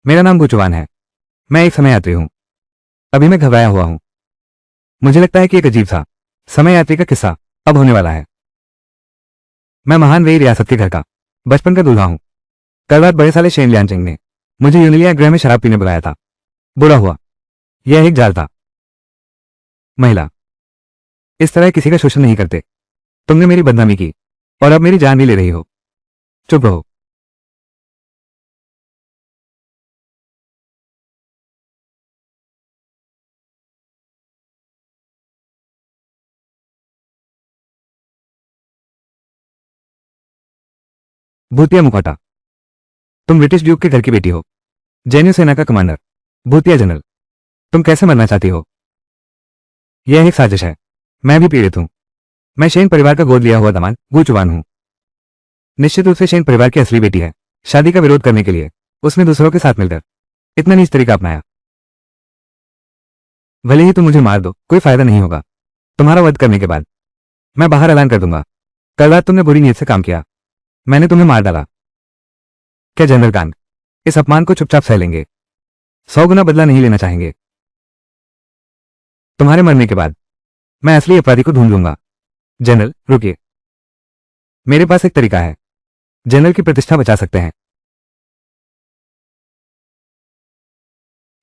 मेरा नाम गुचवान है। मैं एक समय यात्री हूं। अभी मैं घबराया हुआ हूं। मुझे लगता है कि एक अजीब सा समय यात्री का किस्सा अब होने वाला है। मैं महान वेई रियासत के घर का बचपन का दूल्हा हूं। कल रात बड़े साले शेन लियांचिंग ने मुझे यूनिलिया गृह में शराब पीने बुलाया था। बुरा हुआ, यह एक जाल था। महिला, इस तरह किसी का शोषण नहीं करते। तुमने मेरी बदनामी की और अब मेरी जान भी ले रही हो। चुप रहो। भूतिया मुखौटा, तुम ब्रिटिश ड्यूक के घर की बेटी हो, जेन्यू सेना का कमांडर, भूतिया जनरल। तुम कैसे मरना चाहती हो? यह एक साजिश है। मैं भी पीड़ित हूं। मैं शेन परिवार का गोद लिया हुआ दामाद गुचवान हूं। निश्चित रूप से शेन परिवार की असली बेटी है। शादी का विरोध करने के लिए उसने दूसरों के साथ मिलकर इतना नीच तरीका अपनाया। भले ही तुम मुझे मार दो, कोई फायदा नहीं होगा। तुम्हारा वध करने के बाद मैं बाहर ऐलान कर दूंगा, कल रात तुमने बुरी नीयत से काम किया, मैंने तुम्हें मार डाला। क्या जनरल कांग इस अपमान को चुपचाप सह लेंगे? 100 गुना बदला नहीं लेना चाहेंगे? तुम्हारे मरने के बाद मैं असली अपराधी को ढूंढ लूंगा। जनरल रुकिए, मेरे पास एक तरीका है। जनरल की प्रतिष्ठा बचा सकते हैं।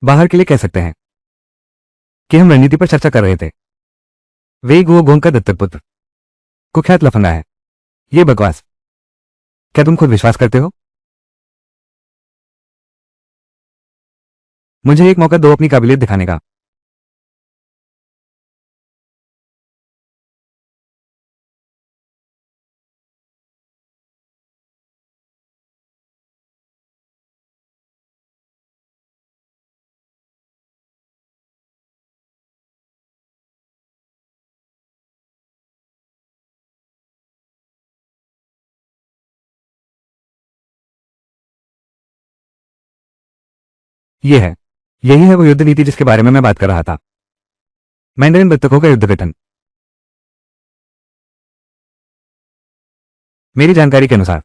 बाहर के लिए कह सकते हैं कि हम रणनीति पर चर्चा कर रहे थे। वेई गुओ गोंग का दत्तक पुत्र कुख्यात लफंगा है। ये बकवास। क्या तुम खुद विश्वास करते हो? मुझे एक मौका दो अपनी काबिलियत दिखाने का। यही है वो युद्ध नीति जिसके बारे में मैं बात कर रहा था। मैंडरिन बत्तखों का युद्ध गठन। मेरी जानकारी के अनुसार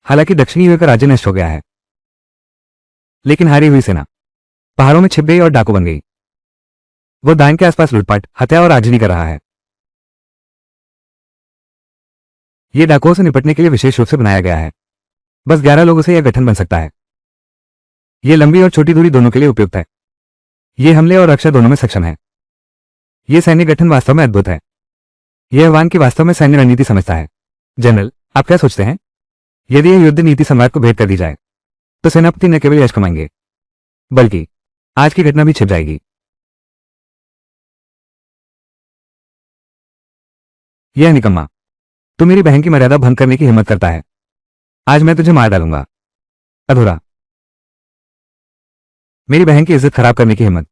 हालांकि दक्षिणी यूए का राज्य नष्ट हो गया है, लेकिन हारी हुई सेना पहाड़ों में छिप गई और डाकू बन गई। वो दाइन के आसपास लूटपाट, हत्या और आगजनी कर रहा है। ये डाकुओं से निपटने के लिए विशेष रूप से बनाया गया है। बस 11 लोगों से यह गठन बन सकता है। ये लंबी और छोटी दूरी दोनों के लिए उपयुक्त है। ये हमले और रक्षा दोनों में सक्षम है। ये सैन्य गठन वास्तव में अद्भुत है। यह वान की वास्तव में सैन्य रणनीति समझता है। जनरल, आप क्या सोचते हैं? यदि यह युद्ध नीति सम्राट को भेंट कर दी जाए तो सेनापति न केवल यश कमाएंगे, बल्कि आज की घटना भी छिप जाएगी। यह निकम्मा, तू मेरी बहन की मर्यादा भंग करने की हिम्मत करता है। आज मैं तुझे मार डालूंगा। अधूरा, मेरी बहन की इज्जत खराब करने की हिम्मत।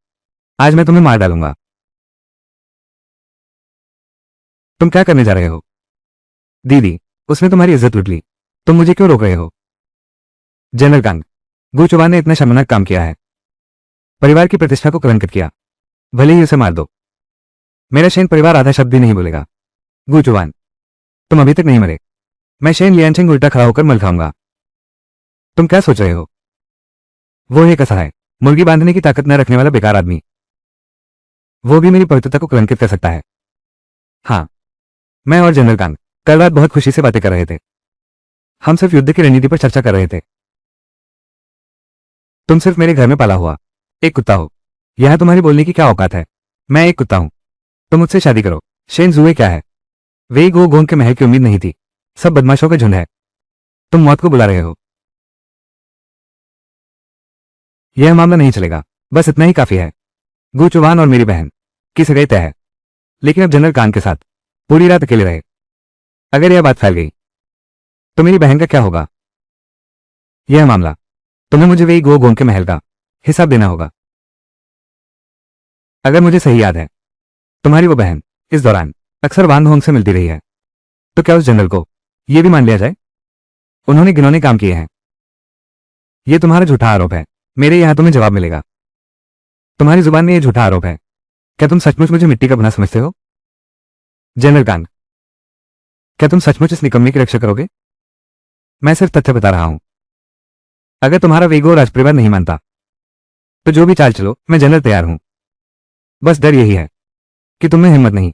आज मैं तुम्हें मार डालूंगा। तुम क्या करने जा रहे हो? दीदी, उसने तुम्हारी इज्जत लूट ली। तुम मुझे क्यों रोक रहे हो? जनरल कांग, गुचवान ने इतना शर्मनाक काम किया है। परिवार की प्रतिष्ठा को कलंकित किया। भले ही उसे मार दो, मेरा शेन परिवार आधा शब्द भी नहीं बोलेगा। गुचवान, तुम अभी तक नहीं मरे। मैं शेन लियांचिंग उल्टा खड़ा होकर मल खाऊंगा। तुम क्या सोच रहे हो? वो एक असहाय, मुर्गी बांधने की ताकत न रखने वाला बेकार आदमी। वो भी मेरी पवित्रता को कलंकित कर सकता है। हाँ, मैं और जनरल कांग कल रात बहुत खुशी से बातें कर रहे थे। हम सिर्फ युद्ध की रणनीति पर चर्चा कर रहे थे। तुम सिर्फ मेरे घर में पाला हुआ एक कुत्ता हो। यह तुम्हारी बोलने की क्या औकात है? मैं एक कुत्ता हूं। तुम मुझसे शादी करो। शेन जुए क्या है? वेई गो गोंग के महल की उम्मीद नहीं थी। सब बदमाशों का झुंड है। तुम मौत को बुला रहे हो। यह मामला नहीं चलेगा। बस इतना ही काफी है। गुचवान और मेरी बहन की सगाई तय है, लेकिन अब जनरल कांग के साथ पूरी रात अकेले रहे। अगर यह बात फैल गई तो मेरी बहन का क्या होगा? यह मामला तुम्हें मुझे वेई गो गोंग के महल का हिसाब देना होगा। अगर मुझे सही याद है, तुम्हारी वो बहन इस दौरान अक्सर वान होंग से मिलती रही है। तो क्या उस जनरल को यह भी मान लिया जाए? उन्होंने घिनौने काम किए हैं। यह तुम्हारा झूठा आरोप है। मेरे यहां तुम्हें जवाब मिलेगा। तुम्हारी जुबान में यह झूठा आरोप है। क्या तुम सचमुच मुझे मिट्टी का बना समझते हो? जनरल कांग, क्या तुम सचमुच इस निकम्मे की रक्षा करोगे? मैं सिर्फ तथ्य बता रहा हूं। अगर तुम्हारा वेगो राजपरिवार नहीं मानता तो जो भी चाल चलो, मैं जनरल तैयार हूं। बस डर यही है कि तुम में हिम्मत नहीं।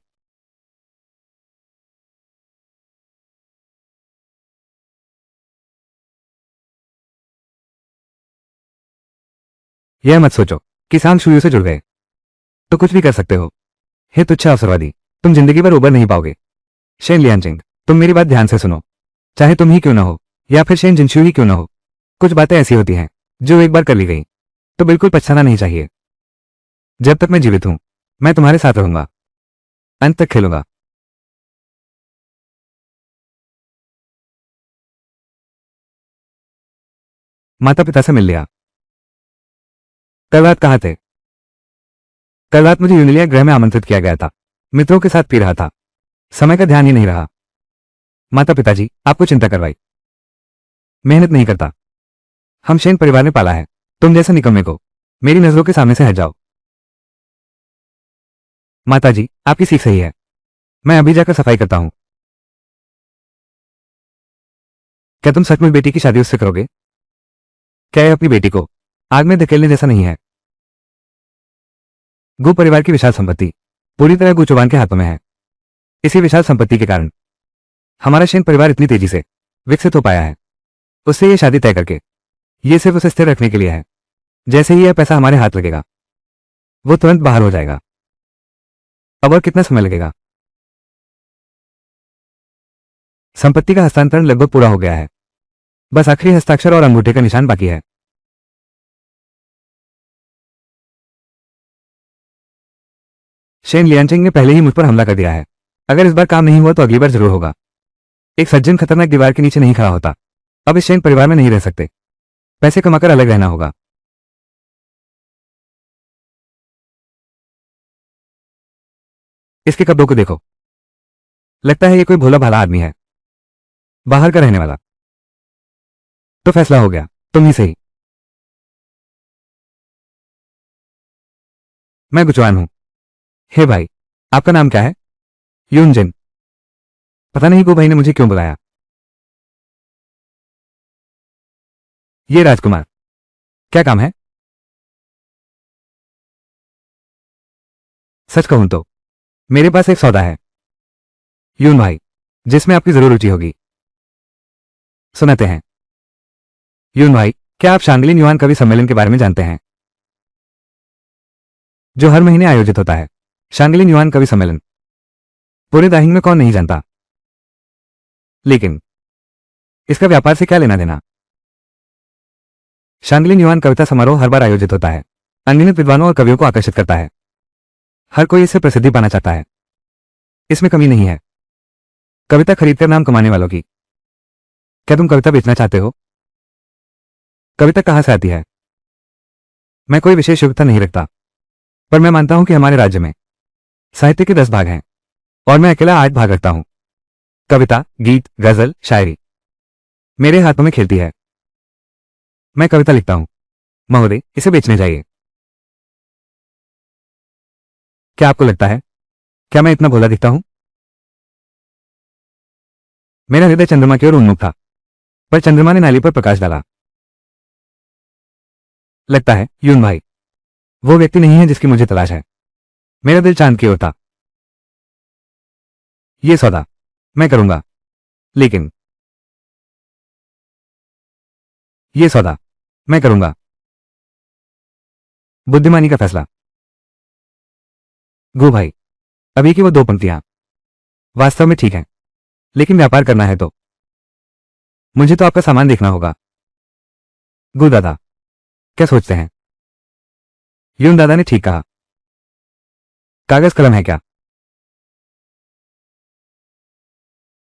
यह मत सोचो कि सांप शुरू से जुड़ गए तो कुछ भी कर सकते हो। हे तुच्छ अवसरवादी, तुम जिंदगी भर उबर नहीं पाओगे। शेन लियांचिंग, तुम मेरी बात ध्यान से सुनो। चाहे तुम ही क्यों ना हो या फिर शेन जिनशू ही क्यों ना हो, कुछ बातें ऐसी होती हैं जो एक बार कर ली गई तो बिल्कुल पछताना नहीं चाहिए। जब तक मैं जीवित हूं, मैं तुम्हारे साथ रहूंगा, अंत तक खेलूंगा। माता पिता से मिल लिया। कल रात कहाँ थे? कल रात मुझे यूनिलिया ग्रह में आमंत्रित किया गया था। मित्रों के साथ पी रहा था, समय का ध्यान ही नहीं रहा। माता पिताजी आपको चिंता करवाई। मेहनत नहीं करता। हम शेन परिवार ने पाला है। तुम जैसे निकम्मे को मेरी नजरों के सामने से हट जाओ। माताजी आपकी सीख सही है। मैं अभी जाकर सफाई करता हूं। क्या तुम सचमुच बेटी की शादी उससे करोगे? क्या यह अपनी बेटी को आग में धकेलने जैसा नहीं है? गु परिवार की विशाल संपत्ति पूरी तरह गु चौहान के हाथों में है। इसी विशाल संपत्ति के कारण हमारा शेन परिवार इतनी तेजी से विकसित हो पाया है। उससे यह शादी तय करके ये सिर्फ उसे स्थिर रखने के लिए है। जैसे ही यह पैसा हमारे हाथ लगेगा, वो तुरंत बाहर हो जाएगा। अब और कितना समय लगेगा? संपत्ति का हस्तांतरण लगभग पूरा हो गया है। बस आखिरी हस्ताक्षर और अंगूठे का निशान बाकी है। शेन लियांचिंग ने पहले ही मुझ पर हमला कर दिया है। अगर इस बार काम नहीं हुआ तो अगली बार जरूर होगा। एक सज्जन खतरनाक दीवार के नीचे नहीं खड़ा होता। अब इस शेन परिवार में नहीं रह सकते। पैसे कमाकर अलग रहना होगा। इसके कपड़ों को देखो, लगता है ये कोई भोला भाला आदमी है, बाहर का रहने वाला। तो फैसला हो गया, तुम ही सही। मैं गुचवान हूं। हे भाई, आपका नाम क्या है? यूनजिन। पता नहीं गो भाई ने मुझे क्यों बुलाया। ये राजकुमार, क्या काम है? सच कहूं तो मेरे पास एक सौदा है यून भाई, जिसमें आपकी जरूर रुचि होगी। सुनाते हैं। यून भाई, क्या आप शांगलिन युआन कवि सम्मेलन के बारे में जानते हैं, जो हर महीने आयोजित होता है? शांगलिन युआन कवि सम्मेलन पूरे दाहिंग में कौन नहीं जानता। लेकिन इसका व्यापार से क्या लेना देना? शांगलिन युआन कविता समारोह हर बार आयोजित होता है। अनगिनत विद्वानों और कवियों को आकर्षित करता है। हर कोई इससे प्रसिद्धि पाना चाहता है। इसमें कमी नहीं है। कविता खरीदकर नाम कमाने वालों की। क्या तुम कविता बेचना चाहते हो? कविता कहां से आती है? मैं कोई विशेष योग्यता नहीं रखता, पर मैं मानता हूं कि हमारे राज्य में साहित्य के 10 भाग हैं और मैं अकेला 8 भाग रखता हूं। कविता, गीत, गजल, शायरी मेरे हाथों में खेलती है। मैं कविता लिखता हूं। महोदय, इसे बेचने जाइए। क्या आपको लगता है, क्या मैं इतना भोला दिखता हूं? मेरा हृदय चंद्रमा की ओर उन्मुख था, पर चंद्रमा ने नाली पर प्रकाश डाला। लगता है यून भाई वो व्यक्ति नहीं है जिसकी मुझे तलाश है। मेरा दिल चांद की ओर था। ये सौदा मैं करूंगा, लेकिन ये सौदा मैं करूंगा। बुद्धिमानी का फैसला। गो भाई, अभी की वो 2 पंक्तियां वास्तव में ठीक हैं, लेकिन व्यापार करना है तो मुझे तो आपका सामान देखना होगा। गु दादा, क्या सोचते हैं? यून दादा ने ठीक कहा। कागज कलम है क्या?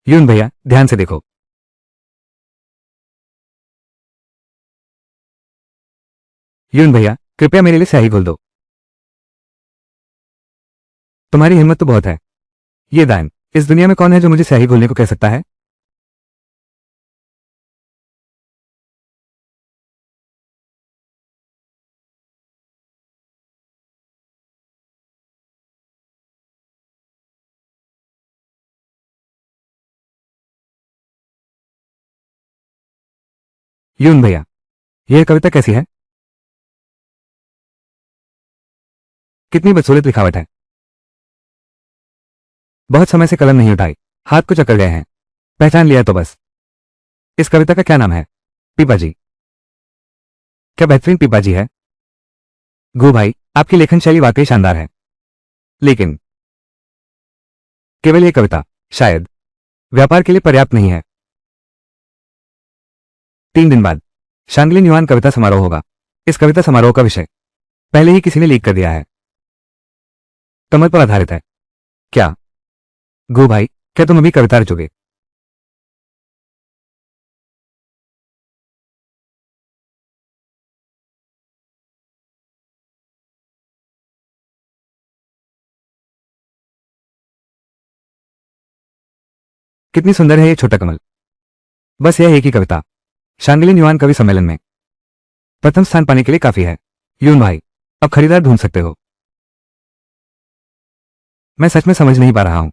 यून भैया, ध्यान से देखो। यून भैया, कृपया मेरे लिए स्याही घोल दो। तुम्हारी हिम्मत तो बहुत है। ये दान, इस दुनिया में कौन है जो मुझे स्याही घोलने को कह सकता है? यून भैया, यह कविता कैसी है? कितनी बदसूरत लिखावट है। बहुत समय से कलम नहीं उठाई, हाथ को चक्कर गए हैं। पहचान लिया तो बस। इस कविता का क्या नाम है? पीपा जी। क्या बेहतरीन पीपा जी है। गु भाई, आपकी लेखन शैली वाकई शानदार है, लेकिन केवल ये कविता शायद व्यापार के लिए पर्याप्त नहीं है। 3 दिन बाद शांगलिन युआन कविता समारोह होगा। इस कविता समारोह का विषय पहले ही किसी ने लीक कर दिया है। कमल पर आधारित है। क्या गु भाई, क्या तुम अभी कविता रचोगे? कितनी सुंदर है ये छोटा कमल। बस यह एक ही कविता शांगलिन युआन कवि सम्मेलन में प्रथम स्थान पाने के लिए काफी है। यून भाई, अब खरीदार ढूंढ सकते हो। मैं सच में समझ नहीं पा रहा हूं।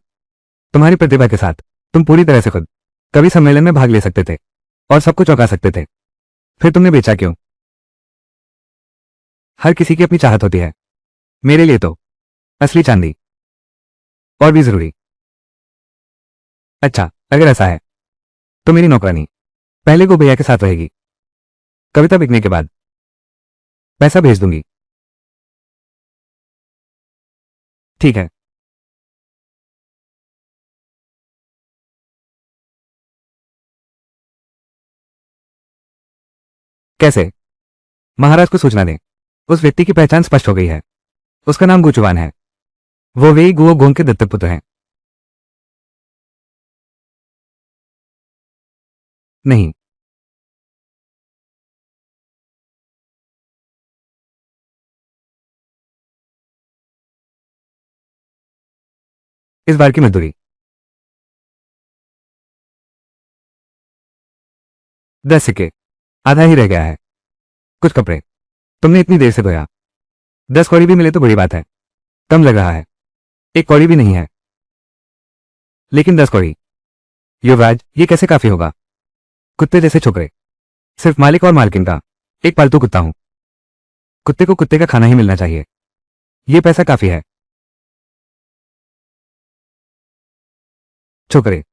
तुम्हारी प्रतिभा के साथ तुम पूरी तरह से खुद कवि सम्मेलन में भाग ले सकते थे और सबको चौंका सकते थे। फिर तुमने बेचा क्यों? हर किसी की अपनी चाहत होती है। मेरे लिए तो असली चांदी और भी जरूरी। अच्छा, अगर ऐसा है तो मेरी नौकरानी पहले को भैया के साथ रहेगी। कविता बिकने के बाद पैसा भेज दूंगी। ठीक है। कैसे? महाराज को सूचना दें। उस व्यक्ति की पहचान स्पष्ट हो गई है। उसका नाम गुचुवान है। वो वेई गुओ गोंग के दत्तक पुत्र हैं। नहीं, इस बार की मजदूरी 10 सिक्के। आधा ही रह गया है। कुछ कपड़े तुमने इतनी देर से धोया। 10 कौड़ी भी मिले तो बड़ी बात है। कम लग रहा है। 1 कौड़ी भी नहीं है। लेकिन 10 कौड़ी। युवराज, ये कैसे काफी होगा? कुत्ते जैसे छोकरे। सिर्फ मालिक और मालकिन का एक पालतू कुत्ता हूं। कुत्ते को कुत्ते का खाना ही मिलना चाहिए। ये पैसा काफी है। छोकरे,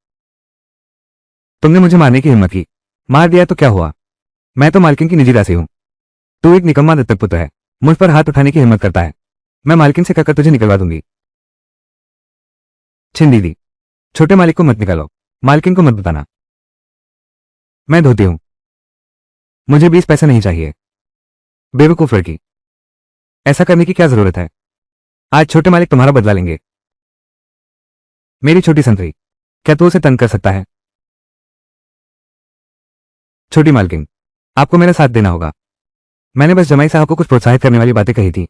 तुमने मुझे मारने की हिम्मत की। मार दिया तो क्या हुआ? मैं तो मालकिन की निजी दासी हूं। तू एक निकम्मा दत्तक पुत्र है। मुझ पर हाथ उठाने की हिम्मत करता है। मैं मालकिन से कहकर तुझे निकलवा दूंगी। छिन दीदी, छोटे मालिक को मत निकालो। मालकिन को मत बताना। मैं धोती हूं। मुझे 20 पैसे नहीं चाहिए। बेवकूफ लड़की, ऐसा करने की क्या जरूरत है? आज छोटे मालिक तुम्हारा बदला लेंगे। मेरी छोटी संतरी, क्या तू उसे तंग कर सकता है? छोटी मालकिन, आपको मेरा साथ देना होगा। मैंने बस जमाई साहब को कुछ प्रोत्साहित करने वाली बातें कही थी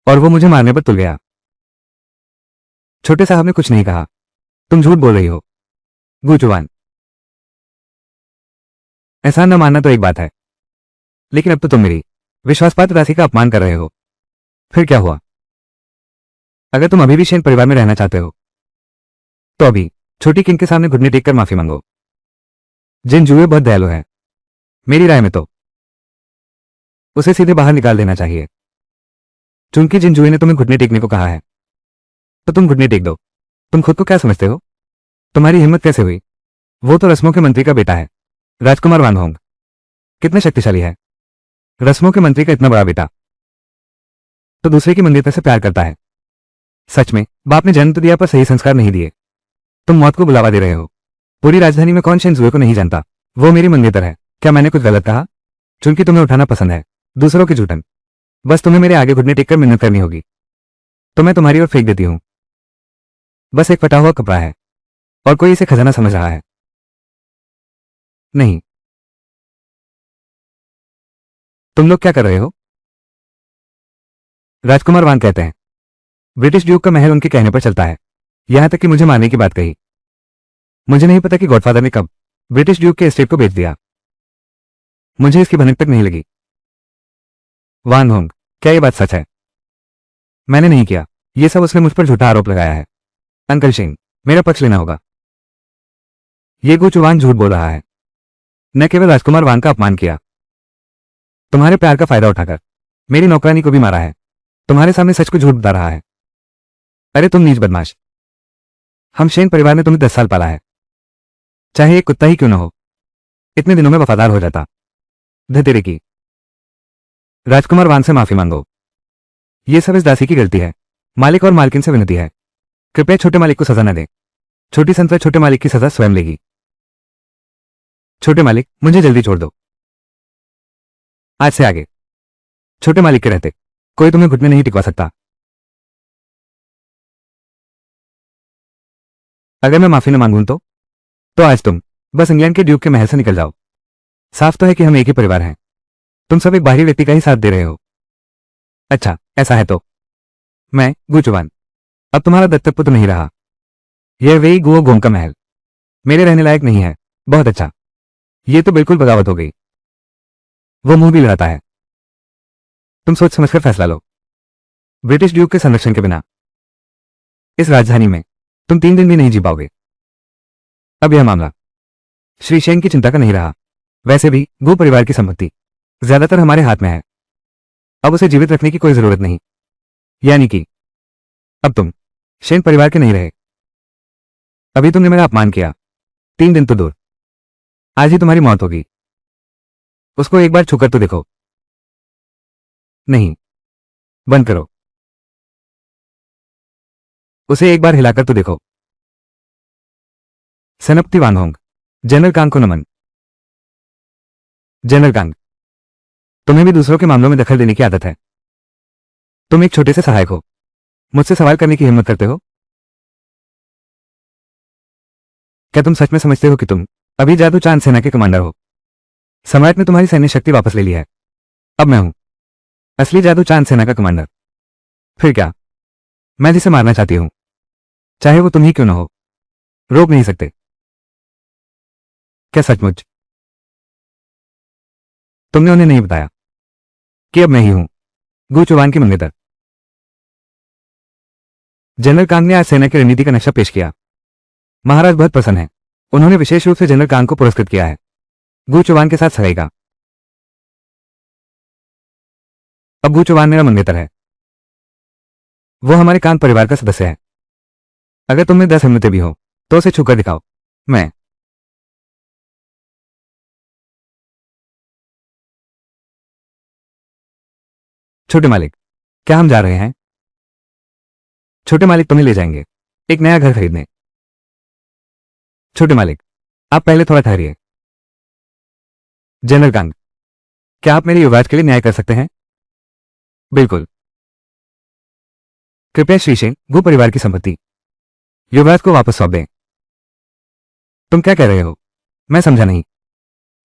और वो मुझे मारने पर तुल गया। छोटे साहब ने कुछ नहीं कहा। तुम झूठ बोल रही हो। गूचुवान, एहसान न मानना तो एक बात है, लेकिन अब तो तुम मेरी विश्वासपात्र राशि का अपमान कर रहे हो। फिर क्या हुआ? अगर तुम अभी भी शेन परिवार में रहना चाहते हो तो अभी छोटी किंग के सामने घुटने टेक कर माफी मांगो। जिन जुए बहुत दयालु है। मेरी राय में तो उसे सीधे बाहर निकाल देना चाहिए। चूंकि जिन जुए ने तुम्हें घुटने टेकने को कहा है तो तुम घुटने टेक दो। तुम खुद को क्या समझते हो? तुम्हारी हिम्मत कैसे हुई? वो तो रस्मों के मंत्री का बेटा है, राजकुमार वानहोंग। कितना शक्तिशाली है। रस्मों के मंत्री का इतना बड़ा बेटा तो दूसरे की मंदिरता से प्यार करता है। सच में बाप ने जन्म तो दिया पर सही संस्कार नहीं दिए। तुम मौत को बुलावा दे रहे हो। पूरी राजधानी में कौन शेन जुए को नहीं जानता? वो मेरी मंगेतर है। क्या मैंने कुछ गलत कहा? चूंकि तुम्हें उठाना पसंद है दूसरों की जूठन, बस तुम्हें मेरे आगे घुटने टेक कर मिन्नत करनी होगी तो मैं तुम्हारी ओर फेंक देती हूं। बस एक फटा हुआ कपड़ा है और कोई इसे खजाना समझ रहा है। नहीं, तुम लोग क्या कर रहे हो? राजकुमार वान कहते हैं ब्रिटिश ड्यूक का महल उनके कहने पर चलता है। यहां तक कि मुझे मारने की बात कही। मुझे नहीं पता कि गॉडफादर ने कब ब्रिटिश ड्यूक के एस्टेट को बेच दिया। मुझे इसकी भनक तक नहीं लगी। वान होंग, क्या ये बात सच है? मैंने नहीं किया। ये सब उसने मुझ पर झूठा आरोप लगाया है। अंकल शेन, मेरा पक्ष लेना होगा। ये गुचुवान झूठ बोल रहा है। न केवल राजकुमार वान का अपमान किया, तुम्हारे प्यार का फायदा उठाकर मेरी नौकरानी को भी मारा है। तुम्हारे सामने सच को झूठ बता रहा है। अरे तुम नीच बदमाश, हम शेन परिवार ने तुम्हें 10 साल पाला है, चाहे एक कुत्ता ही क्यों न हो, इतने दिनों में वफादार हो जाता। धतेरे की। राजकुमार वान से माफी मांगो, ये सब इस दासी की गलती है। मालिक और मालकिन से विनती है, कृपया छोटे मालिक को सजा न दें। छोटी संतरा छोटे मालिक की सजा स्वयं लेगी। छोटे मालिक, मुझे जल्दी छोड़ दो। आज से आगे छोटे मालिक के रहते कोई तुम्हें घुटने नहीं टिकवा सकता। अगर मैं माफी न मांगूं तो आज तुम बस इंग्लैंड के ड्यूक के महल से निकल जाओ। साफ तो है कि हम एक ही परिवार हैं। तुम सब एक बाहरी व्यक्ति का ही साथ दे रहे हो। अच्छा, ऐसा है तो मैं गुचुवान अब तुम्हारा दत्तक पुत्र नहीं रहा। यह वही गुओ गोम का महल मेरे रहने लायक नहीं है। बहुत अच्छा, ये तो बिल्कुल बगावत हो गई। वो मुंह भी लड़ाता है। तुम सोच समझकर फैसला लो। ब्रिटिश ड्यूक के संरक्षण के बिना इस राजधानी में तुम 3 दिन भी नहीं जी पाओगे। अब यह मामला श्री शेन की चिंता का नहीं रहा। वैसे भी गो परिवार की संपत्ति ज्यादातर हमारे हाथ में है। अब उसे जीवित रखने की कोई जरूरत नहीं। यानी कि अब तुम शेन परिवार के नहीं रहे। अभी तुमने मेरा अपमान किया, 3 दिन तो दूर, आज ही तुम्हारी मौत होगी। उसको एक बार छूकर तो देखो। नहीं, बंद करो। उसे एक बार हिलाकर तो देखो। सेनापति वानहोंग, जनरल कांग को नमन। जनरल कांग, तुम्हें भी दूसरों के मामलों में दखल देने की आदत है। तुम एक छोटे से सहायक हो, मुझसे सवाल करने की हिम्मत करते हो? क्या तुम सच में समझते हो कि तुम अभी जादू चांद सेना के कमांडर हो? सम्राट ने तुम्हारी सैन्य शक्ति वापस ले ली है। अब मैं हूं असली जादू चांद सेना का कमांडर। फिर क्या, मैं जिसे मारना चाहती हूं, चाहे वो तुम ही क्यों न हो, रोक नहीं सकते। क्या सचमुच तुमने उन्हें नहीं बताया कि अब मैं ही हूं गुचुवान की मंगेतर? जनरल कांग ने आज सेना की रणनीति का नक्शा पेश किया। महाराज बहुत प्रसन्न है। उन्होंने विशेष रूप से जनरल कांग को पुरस्कृत किया है गुचुवान के साथ सगाई का। अब गुचुवान मेरा मंगेतर है। वो हमारे कांग परिवार का सदस्य है। अगर तुम में 10 हिम्मतें भी हो तो उसे छूकर दिखाओ। मैं छोटे मालिक, क्या हम जा रहे हैं? छोटे मालिक तुम्हें ले जाएंगे एक नया घर खरीदने। छोटे मालिक, आप पहले थोड़ा ठहरिए। जनरल कांग, क्या आप मेरे युवराज के लिए न्याय कर सकते हैं? बिल्कुल। कृपया श्रीशेन गो परिवार की संपत्ति युवराज को वापस सौंप दें। तुम क्या कह रहे हो? मैं समझा नहीं।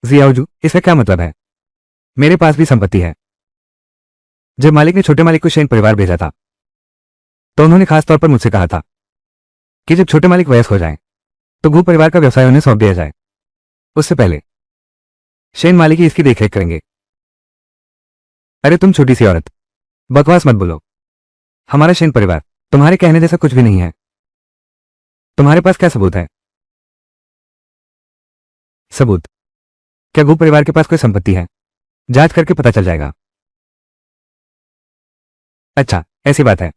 जियाओजू, इसका क्या मतलब है? मेरे पास भी संपत्ति है। जब मालिक ने छोटे मालिक को शेन परिवार भेजा था तो उन्होंने खास तौर पर मुझसे कहा था कि जब छोटे मालिक वयस्क हो जाएं तो गो परिवार का व्यवसाय उन्हें सौंप दिया जाए। उससे पहले शेन मालिक ही इसकी देखरेख करेंगे। अरे तुम छोटी सी औरत, बकवास मत बोलो। हमारा शेन परिवार तुम्हारे कहने जैसा कुछ भी नहीं है। तुम्हारे पास क्या सबूत है? सबूत? क्या गो परिवार के पास कोई संपत्ति है? जांच करके पता चल जाएगा। अच्छा, ऐसी बात है।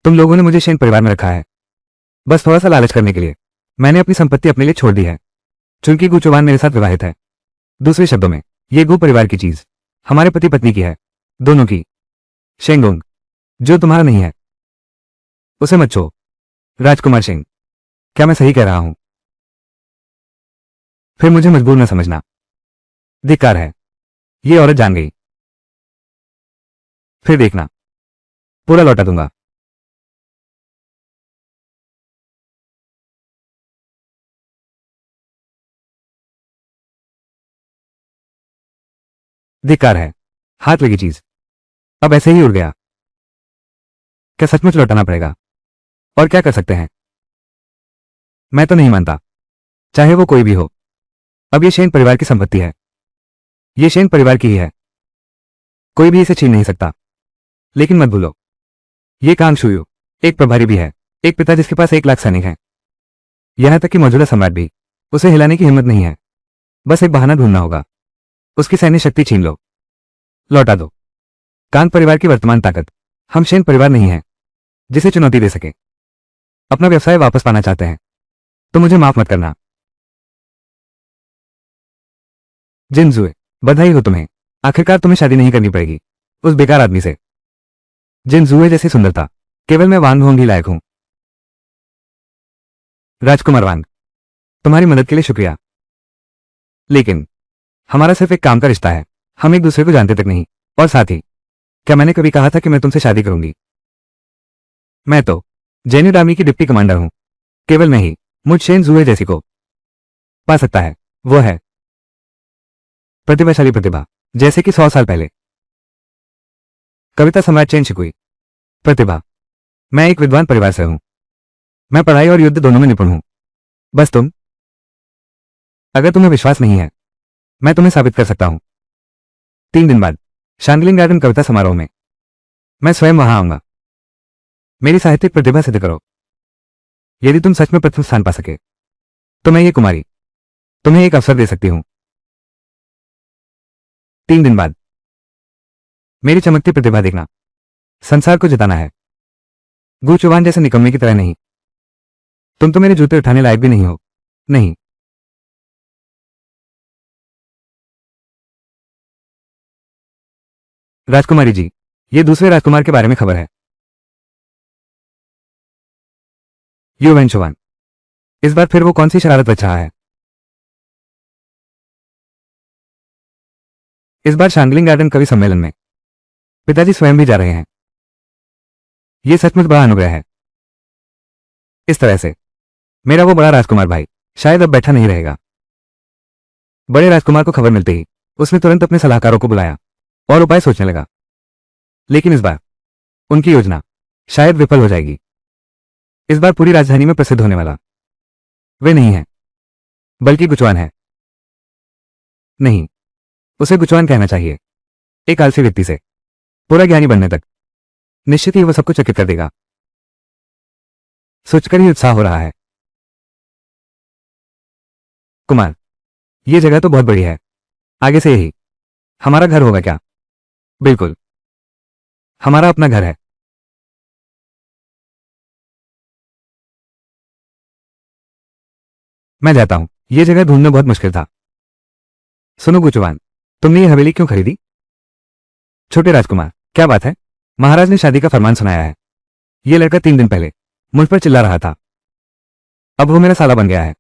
तुम लोगों ने मुझे शेन परिवार में रखा है बस थोड़ा सा लालच करने के लिए। मैंने अपनी संपत्ति अपने लिए छोड़ दी है चूंकि गुचुवान मेरे साथ विवाहित है। दूसरे शब्दों में, ये गो परिवार की चीज हमारे पति पत्नी की है, दोनों की। शेंगोंग, जो तुम्हारा नहीं है, उसे मत छो। राजकुमार शेंग, क्या मैं सही कह रहा हूं? फिर मुझे मजबूर न समझना। धिक्कार है। ये औरत जान गई, फिर देखना, पूरा लौटा दूंगा। धिक्कार है। हाथ लगी चीज अब ऐसे ही उड़ गया। क्या सचमुच लौटाना पड़ेगा? और क्या कर सकते हैं? मैं तो नहीं मानता, चाहे वो कोई भी हो। अब ये शेन परिवार की संपत्ति है। ये शेन परिवार की ही है, कोई भी इसे छीन नहीं सकता। लेकिन मत भूलो, ये कांग शुयू एक प्रभारी भी है, एक पिता जिसके पास 1 लाख सैनिक हैं। यहां तक कि मौजूदा सम्राट भी उसे हिलाने की हिम्मत नहीं है। बस एक बहाना ढूंढना होगा। उसकी सैन्य शक्ति छीन लो, लौटा दो। कांग परिवार की वर्तमान ताकत हम सेन परिवार नहीं हैं जिसे चुनौती दे सके। अपना व्यवसाय वापस पाना चाहते हैं तो मुझे माफ मत करना। जिनजुए, बधाई हो तुम्हें। आखिरकार तुम्हें शादी नहीं करनी पड़ेगी उस बेकार आदमी से। जिनजुए जैसी सुंदरता केवल मैं वांग होंगी लायक हूं। राजकुमार वांग, तुम्हारी मदद के लिए शुक्रिया, लेकिन हमारा सिर्फ एक काम का रिश्ता है। हम एक दूसरे को जानते तक नहीं। और साथ ही, क्या मैंने कभी कहा था कि मैं तुमसे शादी करूंगी? मैं तो जेन्यू आर्मी की डिप्टी कमांडर हूं। केवल मैं ही मुझ शेन जुए जैसी को पा सकता है। वो है प्रतिभाशाली प्रतिभा, जैसे कि 100 साल पहले कविता सम्राट चेन शिकुई। प्रतिभा, मैं एक विद्वान परिवार से हूं। मैं पढ़ाई और युद्ध दोनों में निपुण हूं। बस तुम, अगर तुम्हें विश्वास नहीं है, मैं तुम्हें साबित कर सकता हूं। 3 दिन बाद शांगलिंग गार्डन कविता समारोह में मैं स्वयं वहां आऊंगा। मेरी साहित्यिक प्रतिभा सिद्ध करो। यदि तुम सच में प्रथम स्थान पा सके तो मैं ये कुमारी तुम्हें एक अवसर दे सकती हूं। 3 दिन बाद मेरी चमकती प्रतिभा देखना। संसार को जिताना है। गू चुवान जैसे निकम्मे की तरह नहीं। तुम तो मेरे जूते उठाने लायक भी नहीं हो। नहीं। राजकुमारी जी, ये दूसरे राजकुमार के बारे में खबर है। यू वेंचुवान, इस बार फिर वो कौन सी शरारत रच रहा है? इस बार शांगलिंग गार्डन कवि सम्मेलन में पिताजी स्वयं भी जा रहे हैं। ये सचमुच बड़ा अनुग्रह है। इस तरह से मेरा वो बड़ा राजकुमार भाई शायद अब बैठा नहीं रहेगा। बड़े राजकुमार को खबर मिलते ही उसने तुरंत अपने सलाहकारों को बुलाया और उपाय सोचने लगा। लेकिन इस बार उनकी योजना शायद विफल हो जाएगी। इस बार पूरी राजधानी में प्रसिद्ध होने वाला वे नहीं है, बल्कि गुचवान है। नहीं, उसे गुचवान कहना चाहिए। एक आलसी व्यक्ति से पूरा ज्ञानी बनने तक निश्चित ही वो सबको चकित कर देगा। सोचकर ही उत्साह हो रहा है। कुमार, ये जगह तो बहुत बड़ी है। आगे से यही हमारा घर होगा क्या? बिल्कुल, हमारा अपना घर है। मैं जाता हूं। ये जगह ढूंढना बहुत मुश्किल था। सुनो गुचवान, तुमने ये हवेली क्यों खरीदी? छोटे राजकुमार, क्या बात है? महाराज ने शादी का फरमान सुनाया है। ये लड़का 3 दिन पहले मुझ पर चिल्ला रहा था। अब वो मेरा साला बन गया है।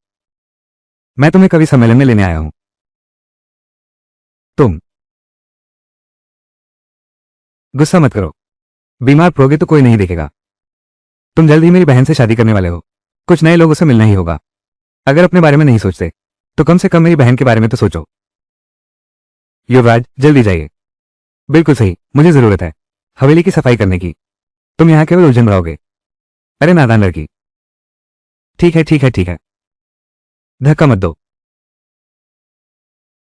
मैं तुम्हें कवि सम्मेलन में लेने आया हूं। तुम गुस्सा मत करो। बीमार पड़ोगे तो कोई नहीं देखेगा। तुम जल्द ही मेरी बहन से शादी करने वाले हो। कुछ नए लोगों से मिलना ही होगा। अगर अपने बारे में नहीं सोचते तो कम से कम मेरी बहन के बारे में तो सोचो। युवराज, जल्दी जाइए। बिल्कुल सही, मुझे जरूरत है हवेली की सफाई करने की। तुम यहां केवल उलझन रहोगे। अरे नादान लड़की। ठीक है, ठीक है, ठीक है। धक्का मत दो।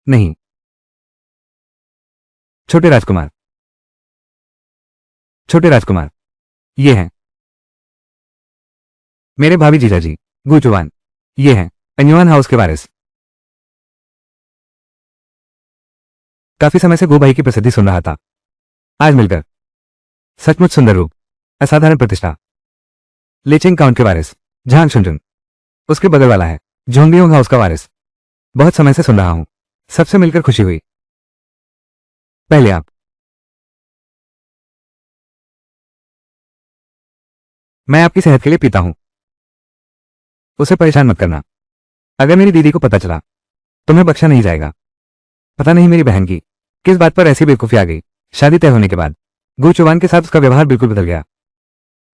नहीं। छोटे राजकुमार, छोटे राजकुमार, ये हैं मेरे भाभी जीजाजी गुचुवान। ये हैं अन्युआन हाउस के वारिस। काफी समय से गो भाई की प्रसिद्धि सुन रहा था। आज मिलकर सचमुच सुंदर रूप, असाधारण प्रतिष्ठा। लेचिंग काउंट के वारिस झांग शुंजुन। उसके बगल वाला है जोंगबियोंग हाउस का वारिस। बहुत समय से सुन रहा हूं। सबसे मिलकर खुशी हुई। पहले आप। मैं आपकी सेहत के लिए पीता हूं। उसे परेशान मत करना। अगर मेरी दीदी को पता चला तो मैं बख्शा नहीं जाएगा। पता नहीं मेरी बहन की किस बात पर ऐसी बेवकूफी आ गई। शादी तय होने के बाद गु चौहान के साथ उसका व्यवहार बिल्कुल बदल गया,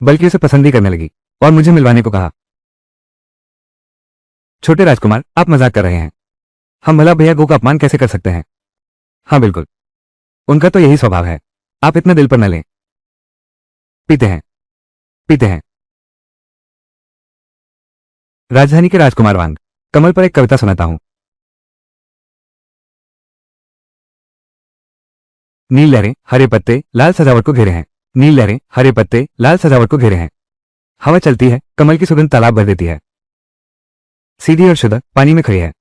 बल्कि उसे पसंद भी करने लगी और मुझे मिलवाने को कहा। छोटे राजकुमार, आप मजाक कर रहे हैं। हम भला भैया गो का अपमान कैसे कर सकते हैं? हाँ बिल्कुल, उनका तो यही स्वभाव है। आप इतना दिल पर न लें। पीते हैं, पीते हैं। राजधानी के राजकुमार वांग, कमल पर एक कविता सुनाता हूं। नील लहरें हरे पत्ते लाल सजावट को घेरे हैं। नील लहरें हरे पत्ते लाल सजावट को घेरे हैं। हवा चलती है, कमल की सुगंध तालाब भर देती है। सीधी और शुद्ध पानी में खड़ी है।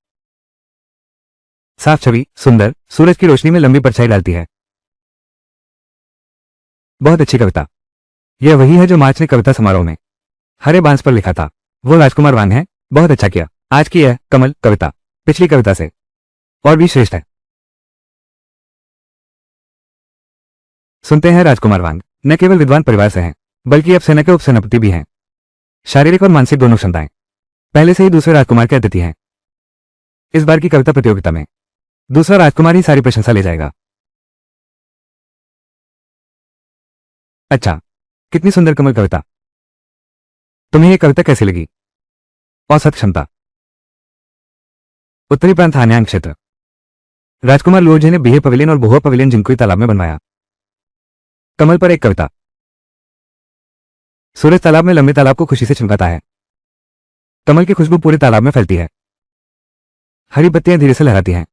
साफ छवि सुंदर सूरज की रोशनी में लंबी परछाई डालती है। बहुत अच्छी कविता। यह वही है जो मार्च ने कविता समारोह में हरे बांस पर लिखा था। वो राजकुमार वांग है। बहुत अच्छा किया। आज की यह कमल कविता पिछली कविता से और भी श्रेष्ठ है। सुनते हैं राजकुमार वांग न केवल विद्वान परिवार से हैं, बल्कि अब सेना के उपसेनापति भी हैं। शारीरिक और मानसिक दोनों क्षमताएं पहले से ही दूसरे राजकुमार के अतिथि हैं। इस बार की कविता प्रतियोगिता में दूसरा राजकुमार ही सारी प्रशंसा ले जाएगा। अच्छा, कितनी सुंदर कमल कविता। तुम्हें यह कविता कैसी लगी? औसत क्षमता उत्तरी प्रांत हान्यांग क्षेत्र। राजकुमार लुओजे ने बीहे पवेलियन और बोहुआ पवेलियन जिंकुई तालाब में बनवाया। कमल पर एक कविता। सूरज तालाब में लंबे तालाब को खुशी से चमकाता है। कमल की खुशबू पूरे तालाब में फैलती है। हरी पत्तियां धीरे से लहराती हैं।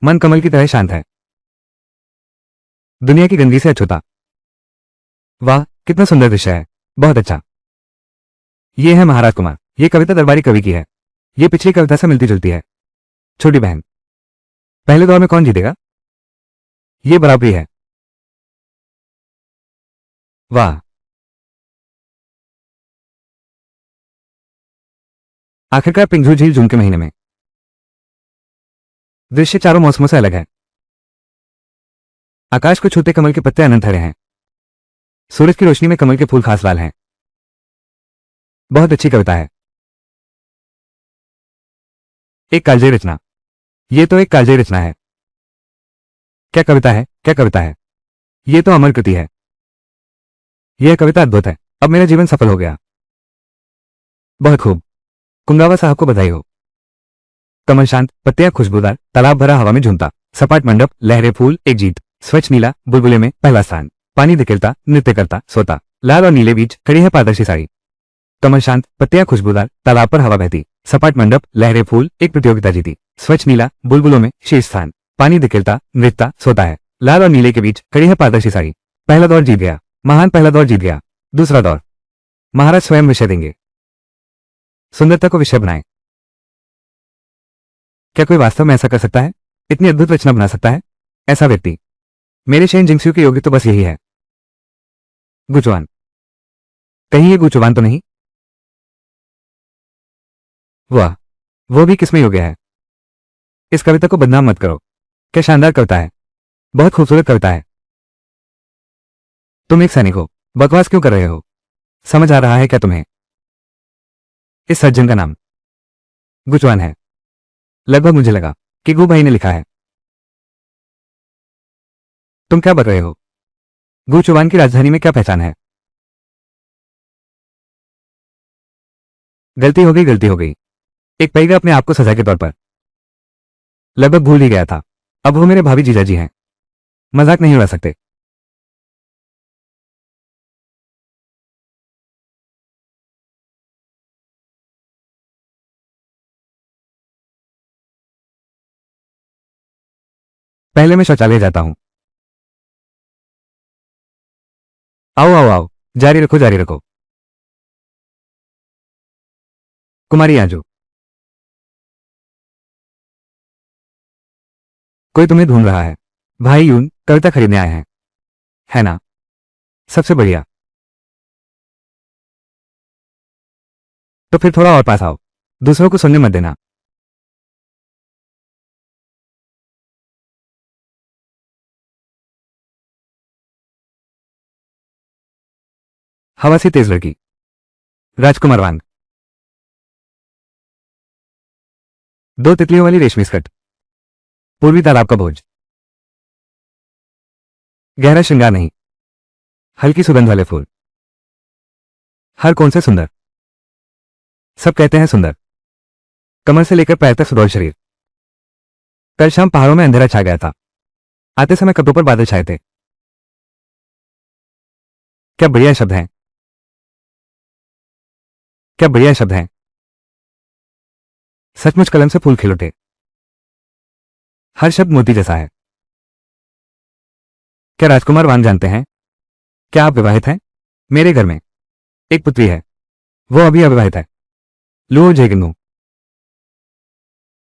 मन कमल की तरह शांत है। दुनिया की गंदगी से अछूता। वाह, कितना सुंदर दृश्य है। बहुत अच्छा। ये है महाराज कुमार। ये कविता दरबारी कवि की है। ये पिछली कविता से मिलती जुलती है। छोटी बहन, पहले दौर में कौन जीतेगा? ये बराबरी है। वाह, आखिरकार पिंगझू झील जून के महीने में। दृश्य चारों मौसमों से अलग है। आकाश को छूते कमल के पत्ते अनंत हरे हैं। सूरज की रोशनी में कमल के फूल खास लाल हैं। बहुत अच्छी कविता है। एक कालजयी रचना। ये तो एक कालजयी रचना है। क्या कविता है, क्या कविता है। ये तो अमर कृति है। यह कविता अद्भुत है। अब मेरा जीवन सफल हो गया। बहुत खूब। कुंगावा साहब को बधाई हो। कमल शांत, पत्तियां खुशबूदार, तालाब भरा हवा में झूमता, सपाट मंडप, लहरे फूल, एक जीत, स्वच्छ नीला, बुलबुले में पहला स्थान, पानी धकेलता, नृत्य करता, सोता, लाल और नीले बीच खड़ी है पारदर्शी साड़ी। कमल शांत, पत्तियां खुशबूदार, तालाब पर हवा बहती, सपाट मंडप, लहरे फूल, एक प्रतियोगिता जीती, स्वच्छ नीला, बुलबुलों में शीर्ष स्थान, पानी धकेलता, नृत्य सोता है, लाल और नीले के बीच खड़ी है पारदर्शी साड़ी। पहला दौर जीत गया। महान पहला दौर जीत गया। दूसरा दौर महाराज स्वयं विषय देंगे। सुंदरता को विषय बनाएं। क्या कोई वास्तव में ऐसा कर सकता है? इतनी अद्भुत रचना बना सकता है ऐसा व्यक्ति? मेरे शेन जिंगस्यू के योग्य तो बस यही है। गुचवान, कहीं ये गुचवान तो नहीं? वाह, वो भी किसमें योग्य है। इस कविता को बदनाम मत करो। क्या शानदार कविता है। बहुत खूबसूरत कविता है। तुम एक सैनिक हो, बकवास क्यों कर रहे हो? समझ आ रहा है क्या तुम्हें? इस सज्जन का नाम गुचवान है। लगभग मुझे लगा कि गू भाई ने लिखा है। तुम क्या बक रहे हो? गुचवान की राजधानी में क्या पहचान है? गलती हो गई, गलती हो गई। एक पैगा अपने आप को सजा के तौर पर लगभग भूल ही गया था। अब वो मेरे भाभी जीजाजी हैं। मजाक नहीं उड़ा सकते। पहले मैं शौचालय जाता हूं। आओ आओ आओ, जारी रखो जारी रखो। कुमारी आजू, कोई तुम्हें ढूंढ रहा है। भाई यून कविता खरीदने आए हैं, है ना? सबसे बढ़िया। तो फिर थोड़ा और पास आओ। दूसरों को सुनने मत देना। हवा से तेज लड़की। राजकुमार वांग। दो तितलियों वाली रेशमी स्कर्ट। पूर्वी तालाब का भोज। गहरा श्रृंगार नहीं, हल्की सुगंध वाले फूल। हर कौन से सुंदर। सब कहते हैं सुंदर। कमर से लेकर पैर तक सुडौल शरीर। कल शाम पहाड़ों में अंधेरा छा गया था। आते समय कब्रों पर बादल छाए थे। क्या बढ़िया शब्द हैं। क्या बढ़िया शब्द हैं। सचमुच कलम से फूल खिल उठे। हर शब्द मोती जैसा है। क्या राजकुमार वांग जानते हैं? क्या आप विवाहित हैं? मेरे घर में एक पुत्री है। वो अभी अविवाहित है। लुओ जेगनू।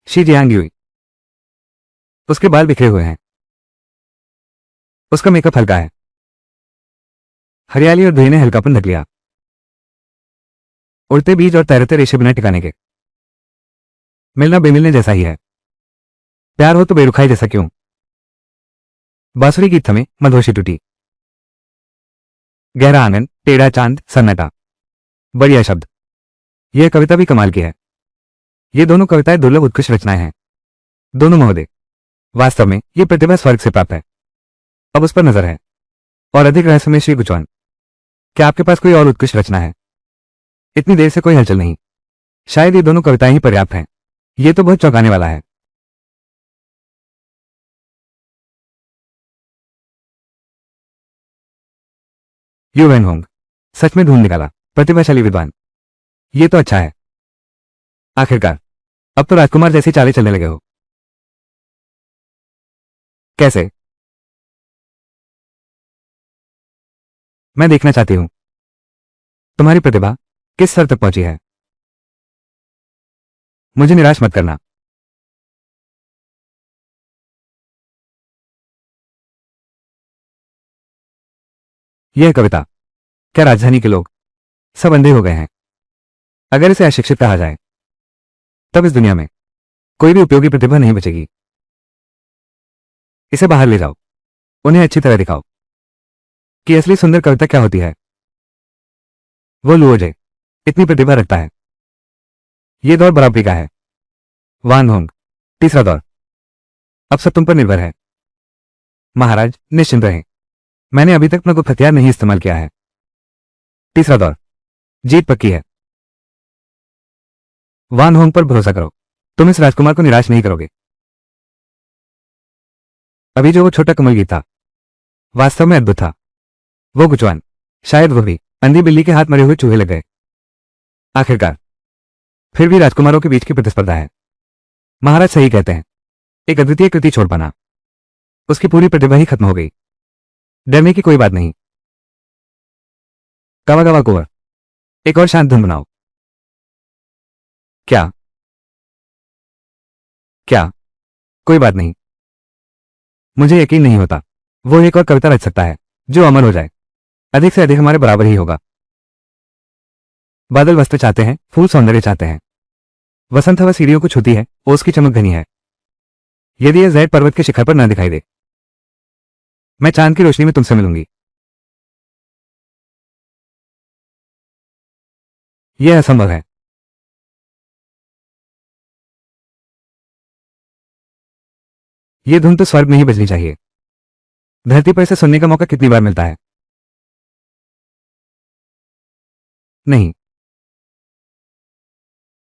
Xi Jiang Yue. उसके बाल बिखरे हुए हैं। उसका मेकअप हल्का है। हरियाली और धुएं ने हल्कापन ढक लिया। उड़ते बीज और तैरते रेशे बिना ठिकाने के। मिलना बेमिलने जैसा ही है। प्यार हो तो बेरुखाई जैसा क्यों। बांसुरी गीत थमे, मधोशी टूटी। गहरा आंगन, टेढ़ा चांद, सन्नाटा। बढ़िया शब्द। यह कविता भी कमाल की है। ये दोनों कविताएं दुर्लभ उत्कृष्ट रचनाएं हैं। दोनों महोदय। वास्तव में ये प्रतिभा स्वर्ग से प्राप्त है। अब उस पर नजर है। और अधिक रहस्यमय श्री गुचवान, क्या आपके पास कोई और उत्कृष्ट रचना है? इतनी देर से कोई हलचल नहीं। शायद ये दोनों कविताएं ही पर्याप्त हैं। ये तो बहुत चौंकाने वाला है। यू वैन होंग, सच में ढूंढ निकाला। प्रतिभाशाली विद्वान। ये तो अच्छा है। आखिरकार अब तो राजकुमार जैसी चालें चलने लगे हो। कैसे? मैं देखना चाहती हूं तुम्हारी प्रतिभा किस स्तर तक पहुंची है। मुझे निराश मत करना। यह कविता, क्या राजधानी के लोग सब अंधे हो गए हैं? अगर इसे अशिक्षित कहा जाए तब इस दुनिया में कोई भी उपयोगी प्रतिभा नहीं बचेगी। इसे बाहर ले जाओ। उन्हें अच्छी तरह दिखाओ कि असली सुंदर कविता क्या होती है। वो लुओजे इतनी प्रतिभा रखता है। ये दौर बराबरी का है। वान होंग, तीसरा दौर। अब सब तुम पर निर्भर है। महाराज निश्चिंत रहें, मैंने अभी तक अपना गुप्त हथियार नहीं इस्तेमाल किया है। तीसरा दौर। जीत पक्की है। वान होंग पर भरोसा करो। तुम इस राजकुमार को निराश नहीं करोगे। अभी जो वो छोटा कमल गीत था वास्तव में अद्भुत था। वो गुचवान, शायद वो भी अंधी बिल्ली के हाथ मरे हुए चूहे लग गए। आखिरकार फिर भी राजकुमारों के बीच की प्रतिस्पर्धा है। महाराज सही कहते हैं, एक अद्वितीय कृति छोड़ पाना, उसकी पूरी प्रतिभा ही खत्म हो गई। डरने की कोई बात नहीं। गवा गवा कुंवर, एक और शांत धुन बनाओ। क्या? क्या? कोई बात नहीं। मुझे यकीन नहीं होता वो एक और कविता रच सकता है जो अमर हो जाए। अधिक से अधिक हमारे बराबर ही होगा। बादल वस्त्र चाहते हैं, फूल सौंदर्य चाहते हैं। वसंत हवा सीढ़ियों को छूती है, ओस की चमक घनी है। यदि यह जैद पर्वत के शिखर पर न दिखाई दे, मैं चांद की रोशनी में तुमसे मिलूंगी। यह असंभव है। यह धुन तो स्वर्ग में ही बजनी चाहिए। धरती पर इसे सुनने का मौका कितनी बार मिलता है? नहीं।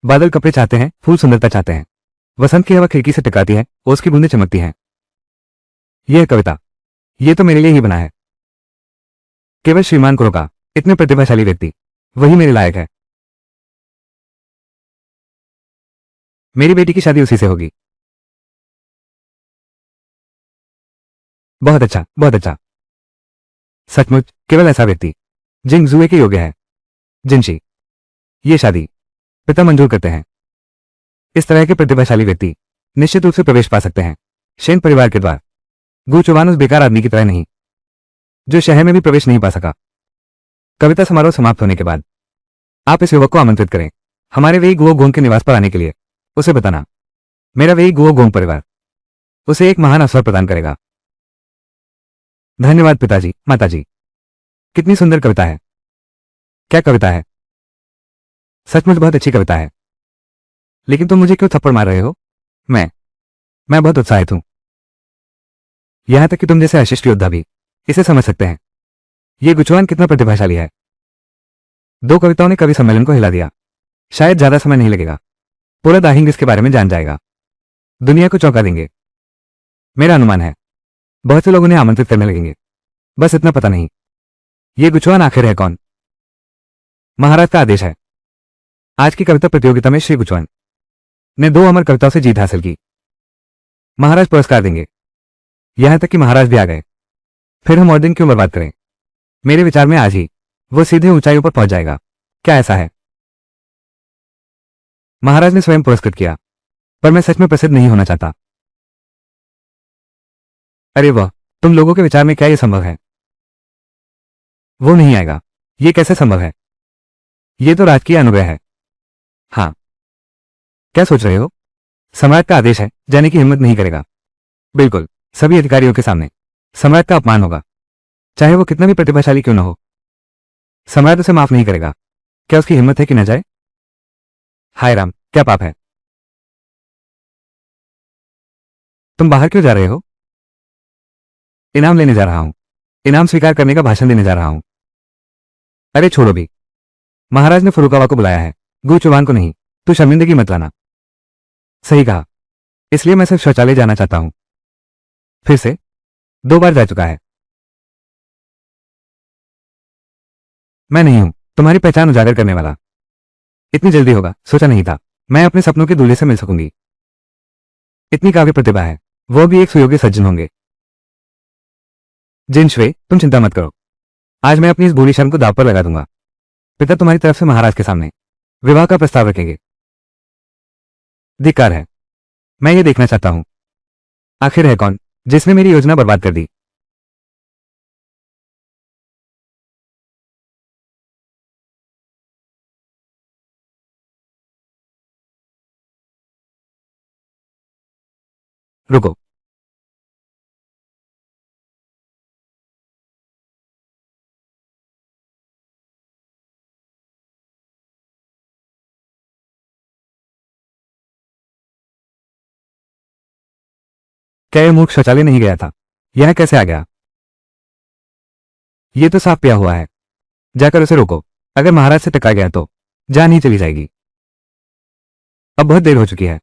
बादल कपड़े चाहते हैं, फूल सुंदरता चाहते हैं। वसंत की हवा खिड़की से टकराती है, ओस की बूंदें चमकती हैं। यह कविता, यह तो मेरे लिए ही बना है। केवल श्रीमान कुरो का इतने प्रतिभाशाली व्यक्ति, वही मेरे लायक है। मेरी बेटी की शादी उसी से होगी। बहुत अच्छा, बहुत अच्छा। सचमुच केवल ऐसा व्यक्ति जिंग जुए के योग्य है। जिनशी, ये शादी पिता मंजूर करते हैं। इस तरह के प्रतिभाशाली व्यक्ति निश्चित रूप से प्रवेश पा सकते हैं शेन परिवार के द्वार। गूचवान उस बेकार आदमी की तरह नहीं जो शहर में भी प्रवेश नहीं पा सका। कविता समारोह समाप्त होने के बाद आप इस युवक को आमंत्रित करें हमारे वेई गुओ गोंग के निवास पर आने के लिए। उसे बताना मेरा वेई गुओ गोंग परिवार उसे एक महान अवसर प्रदान करेगा। धन्यवाद पिताजी, माताजी। कितनी सुंदर कविता है। क्या कविता है। सचमुच बहुत अच्छी कविता है। लेकिन तुम मुझे क्यों थप्पड़ मार रहे हो? मैं बहुत उत्साहित हूं। यहां तक कि तुम जैसे अशिष्ट योद्धा भी इसे समझ सकते हैं। यह गुचवान कितना प्रतिभाशाली है। दो कविताओं ने कवि सम्मेलन को हिला दिया। शायद ज्यादा समय नहीं लगेगा, पूरा दाहिंग इसके बारे में जान जाएगा। दुनिया को चौंका देंगे। मेरा अनुमान है बहुत से लोग उन्हें आमंत्रित करने लगेंगे। बस इतना पता नहीं ये गुचवान आखिर है कौन। महाराज का आदेश है। आज की कविता प्रतियोगिता में श्री गुचवान ने 2 अमर कविताओं से जीत हासिल की। महाराज पुरस्कार देंगे। यहां तक कि महाराज भी आ गए। फिर हम और दिन क्यों बर्बाद करें? मेरे विचार में आज ही वो सीधे ऊंचाइयों पर पहुंच जाएगा। क्या ऐसा है? महाराज ने स्वयं पुरस्कृत किया, पर मैं सच में प्रसिद्ध नहीं होना चाहता। अरे वाह, तुम लोगों के विचार में क्या यह संभव है? वो नहीं आएगा। ये कैसे संभव है? ये तो राजकीय अनुग्रह है। हाँ। क्या सोच रहे हो? सम्राट का आदेश है, जाने की हिम्मत नहीं करेगा। बिल्कुल, सभी अधिकारियों के सामने सम्राट का अपमान होगा, चाहे वो कितना भी प्रतिभाशाली क्यों न हो। सम्राट उसे माफ नहीं करेगा। क्या उसकी हिम्मत है कि न जाए? हाय राम, क्या पाप है? तुम बाहर क्यों जा रहे हो? इनाम लेने जा रहा हूं। इनाम स्वीकार करने का भाषण देने जा रहा हूं। अरे छोड़ो भी। महाराज ने फुरुकावा को बुलाया है, गु चुवान को नहीं। तू शर्मिंदगी मत लाना। सही कहा। इसलिए मैं सिर्फ शौचालय जाना चाहता हूं। फिर से 2 बार जा चुका है। मैं नहीं हूं तुम्हारी पहचान उजागर करने वाला। इतनी जल्दी होगा सोचा नहीं था। मैं अपने सपनों के दूल्हे से मिल सकूंगी। इतनी काव्य प्रतिभा है, वो भी एक सुयोग्य सज्जन होंगे। जिन श्वे, तुम चिंता मत करो। आज मैं अपनी इस भूरी शर्म को दाव पर लगा दूंगा। पिता तुम्हारी तरफ से महाराज के सामने विवाह का प्रस्ताव रखेंगे। धिक्कार है। मैं ये देखना चाहता हूं, आखिर है कौन जिसने मेरी योजना बर्बाद कर दी। रुको। क्या यह मूर्ख शौचालय नहीं गया था? यह कैसे आ गया? ये तो साफ पिया हुआ है। जाकर उसे रोको। अगर महाराज से टकरा गया तो जान ही चली जाएगी। अब बहुत देर हो चुकी है।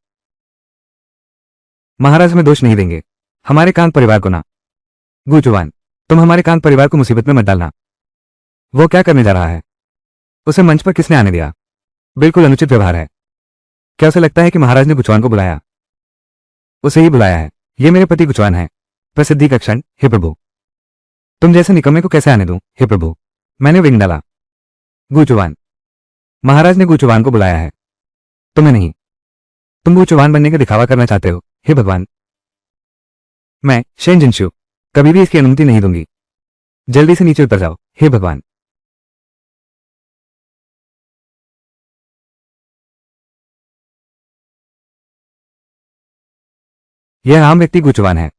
महाराज हमें दोष नहीं देंगे, हमारे कांत परिवार को ना। गूचुवान, तुम हमारे कांत परिवार को मुसीबत में मत डालना। वो क्या करने जा रहा है? उसे मंच पर किसने आने दिया? बिल्कुल अनुचित व्यवहार है। क्या उसे लगता है कि महाराज ने गुचवान को बुलाया? उसे ही बुलाया है। ये मेरे पति गुचवान है। प्रसिद्धि का क्षण, हे प्रभु। तुम जैसे निकम्मे को कैसे आने दूं, हे प्रभु? मैंने विघ्न डाला। गूचुवान, महाराज ने गूचुवान को बुलाया है, तुम्हें नहीं। तुम गूचुवान बनने का दिखावा करना चाहते हो, हे भगवान। मैं शेन जिनशु कभी भी इसकी अनुमति नहीं दूंगी। जल्दी से नीचे उतर जाओ, हे भगवान। यह आम व्यक्ति गूचवान है।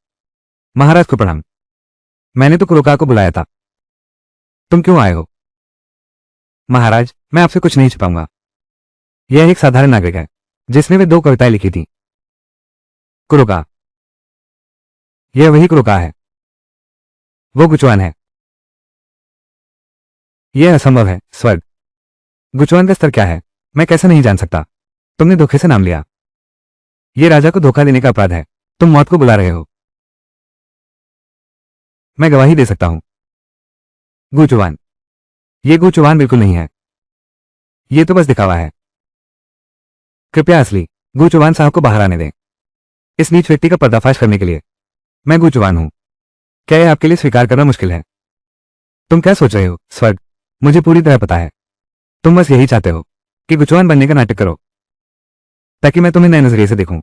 महाराज को प्रणाम। मैंने तो कुरोका को बुलाया था। तुम क्यों आए हो? महाराज, मैं आपसे कुछ नहीं छिपाऊंगा। यह एक साधारण नागरिक है, जिसने वे 2 कविताएं लिखी थी। कुरोका। यह वही कुरोका है। वो गुचवान है। यह असंभव है, स्वर्ग। गुचवान का स्तर क्या है, मैं कैसे नहीं जान सकता? तुमने धोखे से नाम लिया। यह राजा को धोखा देने का अपराध है। तुम मौत को बुला रहे हो। मैं गवाही दे सकता हूं। गूचुवान। ये गूचुवान बिल्कुल नहीं है। ये तो बस दिखावा है। कृपया असली गूचुवान साहब को बाहर आने दें। इस नीच व्यक्ति का पर्दाफाश करने के लिए मैं गूचुवान हूं। क्या यह आपके लिए स्वीकार करना मुश्किल है? तुम क्या सोच रहे हो, स्वर्ग? मुझे पूरी तरह पता है। तुम बस यही चाहते हो कि गुचवान बनने का नाटक करो, ताकि मैं तुम्हें नए नजरिए से देखूं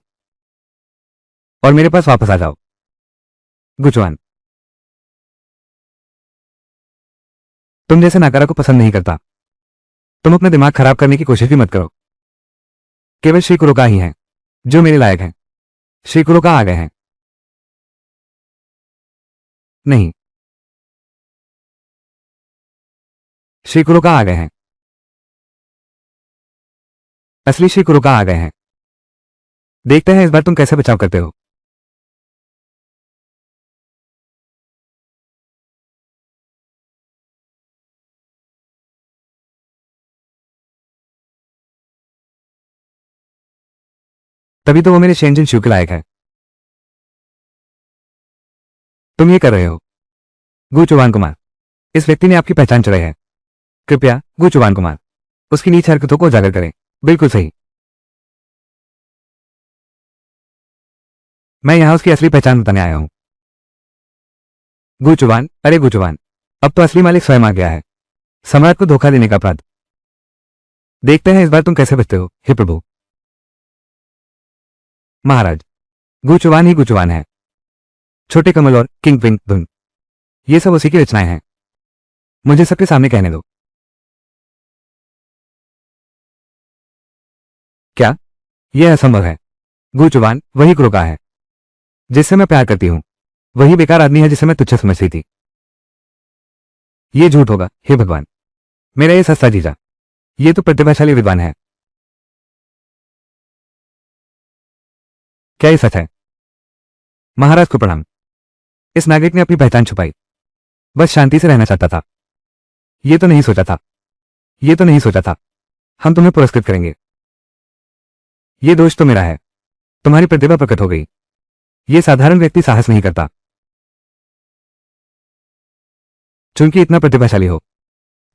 और मेरे पास वापस आ जाओ। गुचवान, तुम जैसे नाकारा को पसंद नहीं करता। तुम अपना दिमाग खराब करने की कोशिश भी मत करो। केवल श्री कुरोका ही हैं जो मेरे लायक हैं। श्री कुरोका आ गए हैं। नहीं, श्री कुरोका आ गए हैं। असली श्री कुरोका आ गए हैं। देखते हैं इस बार तुम कैसे बचाव करते हो। तभी तो वो मेरे शेंजिन शिव के लायक है। तुम ये कर रहे हो। गूचुवान कुमार, इस व्यक्ति ने आपकी पहचान चुराई है। कृपया गूचुवान कुमार उसकी नीच हरकतों को उजागर करें। बिल्कुल सही। मैं यहां उसकी असली पहचान बताने आया हूं। गूचुवान, अरे गूचुवान, अब तो असली मालिक स्वयं आ गया है। सम्राट को धोखा देने का अपराध। देखते हैं इस बार तुम कैसे बचते हो, हे प्रभु। महाराज, गूचुवान ही गूचुवान है। छोटे कमल और किंग पिंग धुन, ये सब उसी की रचनाएं हैं। मुझे सबके सामने कहने दो। क्या? यह असंभव है। गुचुवान वही क्रोका है जिससे मैं प्यार करती हूँ। वही बेकार आदमी है जिसे मैं तुच्छ समझती थी। ये झूठ होगा, हे भगवान। मेरा ये सस्ता जीजा, ये तो प्रतिभाशाली विद्वान है। क्या ये सच है? महाराज को प्रणाम। इस नागरिक ने अपनी पहचान छुपाई, बस शांति से रहना चाहता था। ये तो नहीं सोचा था, ये तो नहीं सोचा था। हम तुम्हें पुरस्कृत करेंगे। ये दोष तो मेरा है। तुम्हारी प्रतिभा प्रकट हो गई। ये साधारण व्यक्ति साहस नहीं करता। चूंकि इतना प्रतिभाशाली हो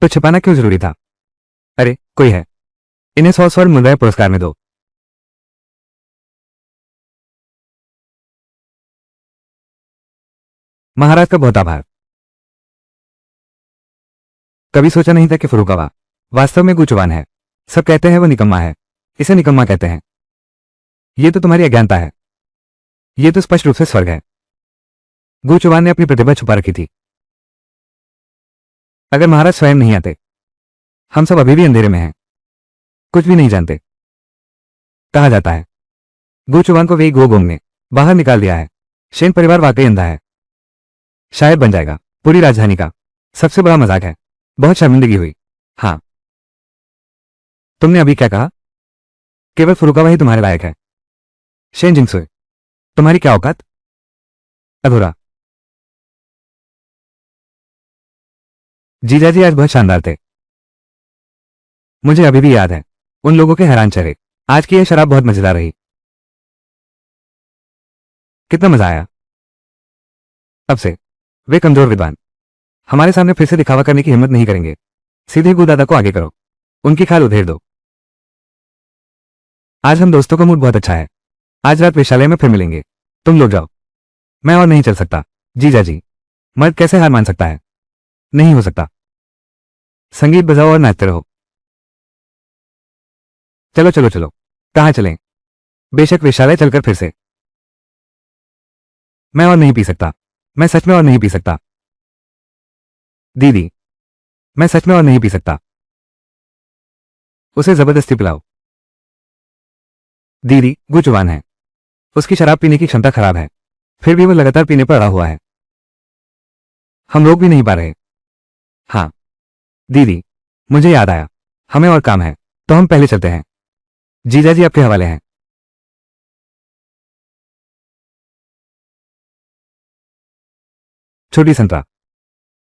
तो छिपाना क्यों जरूरी था? अरे कोई है, इन्हें 100 स्वर्ण मुद्राएं पुरस्कार में दो। महाराज का बहुत आभार। कभी सोचा नहीं था कि फुरुकावा वास्तव में गुचवान है। सब कहते हैं वो निकम्मा है, इसे निकम्मा कहते हैं। ये तो तुम्हारी अज्ञानता है। ये तो स्पष्ट रूप से स्वर्ग है। गुचवान ने अपनी प्रतिभा छुपा रखी थी। अगर महाराज स्वयं नहीं आते, हम सब अभी भी अंधेरे में हैं, कुछ भी नहीं जानते। कहा जाता है गुचवान को वे गोगोंग ने बाहर निकाल दिया है। शेन परिवार वाकई अंधा है। शायद बन जाएगा पूरी राजधानी का सबसे बड़ा मजाक है। बहुत शर्मिंदगी हुई। हाँ, तुमने अभी क्या कहा? केवल फुरुकावा ही तुम्हारे लायक है। शेन जिंगसुए, तुम्हारी क्या औकात? अधूरा। जीजाजी आज बहुत शानदार थे। मुझे अभी भी याद है उन लोगों के हैरान चेहरे। आज की यह शराब बहुत मजेदार रही। कितना मजा आया। अब से वे कमजोर विद्वान हमारे सामने फिर से दिखावा करने की हिम्मत नहीं करेंगे। सीधे गुदादा को आगे करो, उनकी खाल उधेड़ दो। आज हम दोस्तों का मूड बहुत अच्छा है। आज रात वेश्यालय में फिर मिलेंगे। तुम लोग जाओ, मैं और नहीं चल सकता। जीजाजी, मर्द कैसे हार मान सकता है? नहीं हो सकता। संगीत बजाओ और नाचते रहो। चलो चलो चलो। कहाँ चलें? बेशक वेश्यालय चलकर फिर से। मैं और नहीं पी सकता। मैं सच में और नहीं पी सकता। दीदी, मैं सच में और नहीं पी सकता। उसे जबरदस्ती पिलाओ। दीदी गुचवान है, उसकी शराब पीने की क्षमता खराब है, फिर भी वो लगातार पीने पर अड़ा हुआ है। हम रोक भी नहीं पा रहे। हाँ दीदी, मुझे याद आया, हमें और काम है, तो हम पहले चलते हैं। जीजाजी आपके हवाले हैं। छोटी संतरा,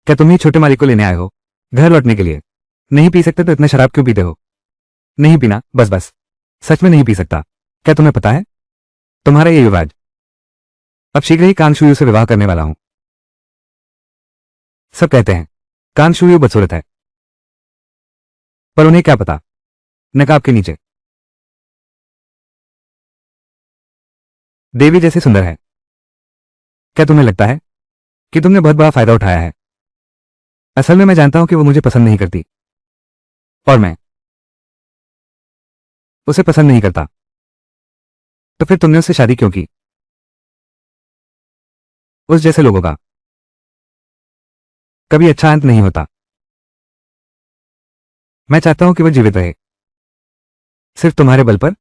क्या तुम ही छोटे मालिक को लेने आए हो घर लौटने के लिए? नहीं पी सकते तो इतना शराब क्यों पीते हो? नहीं पीना, बस बस। सच में नहीं पी सकता। क्या तुम्हें पता है तुम्हारा ये विवाद? अब शीघ्र ही कांगशुयू से विवाह करने वाला हूं। सब कहते हैं कांगशुयू बदसूरत है, पर उन्हें क्या पता, नकाब के नीचे देवी जैसे सुंदर है। क्या तुम्हें लगता है कि तुमने बहुत बड़ा फायदा उठाया है? असल में मैं जानता हूं कि वो मुझे पसंद नहीं करती, और मैं उसे पसंद नहीं करता। तो फिर तुमने उससे शादी क्यों की? उस जैसे लोगों का कभी अच्छा अंत नहीं होता। मैं चाहता हूं कि वो जीवित रहे, सिर्फ तुम्हारे बल पर।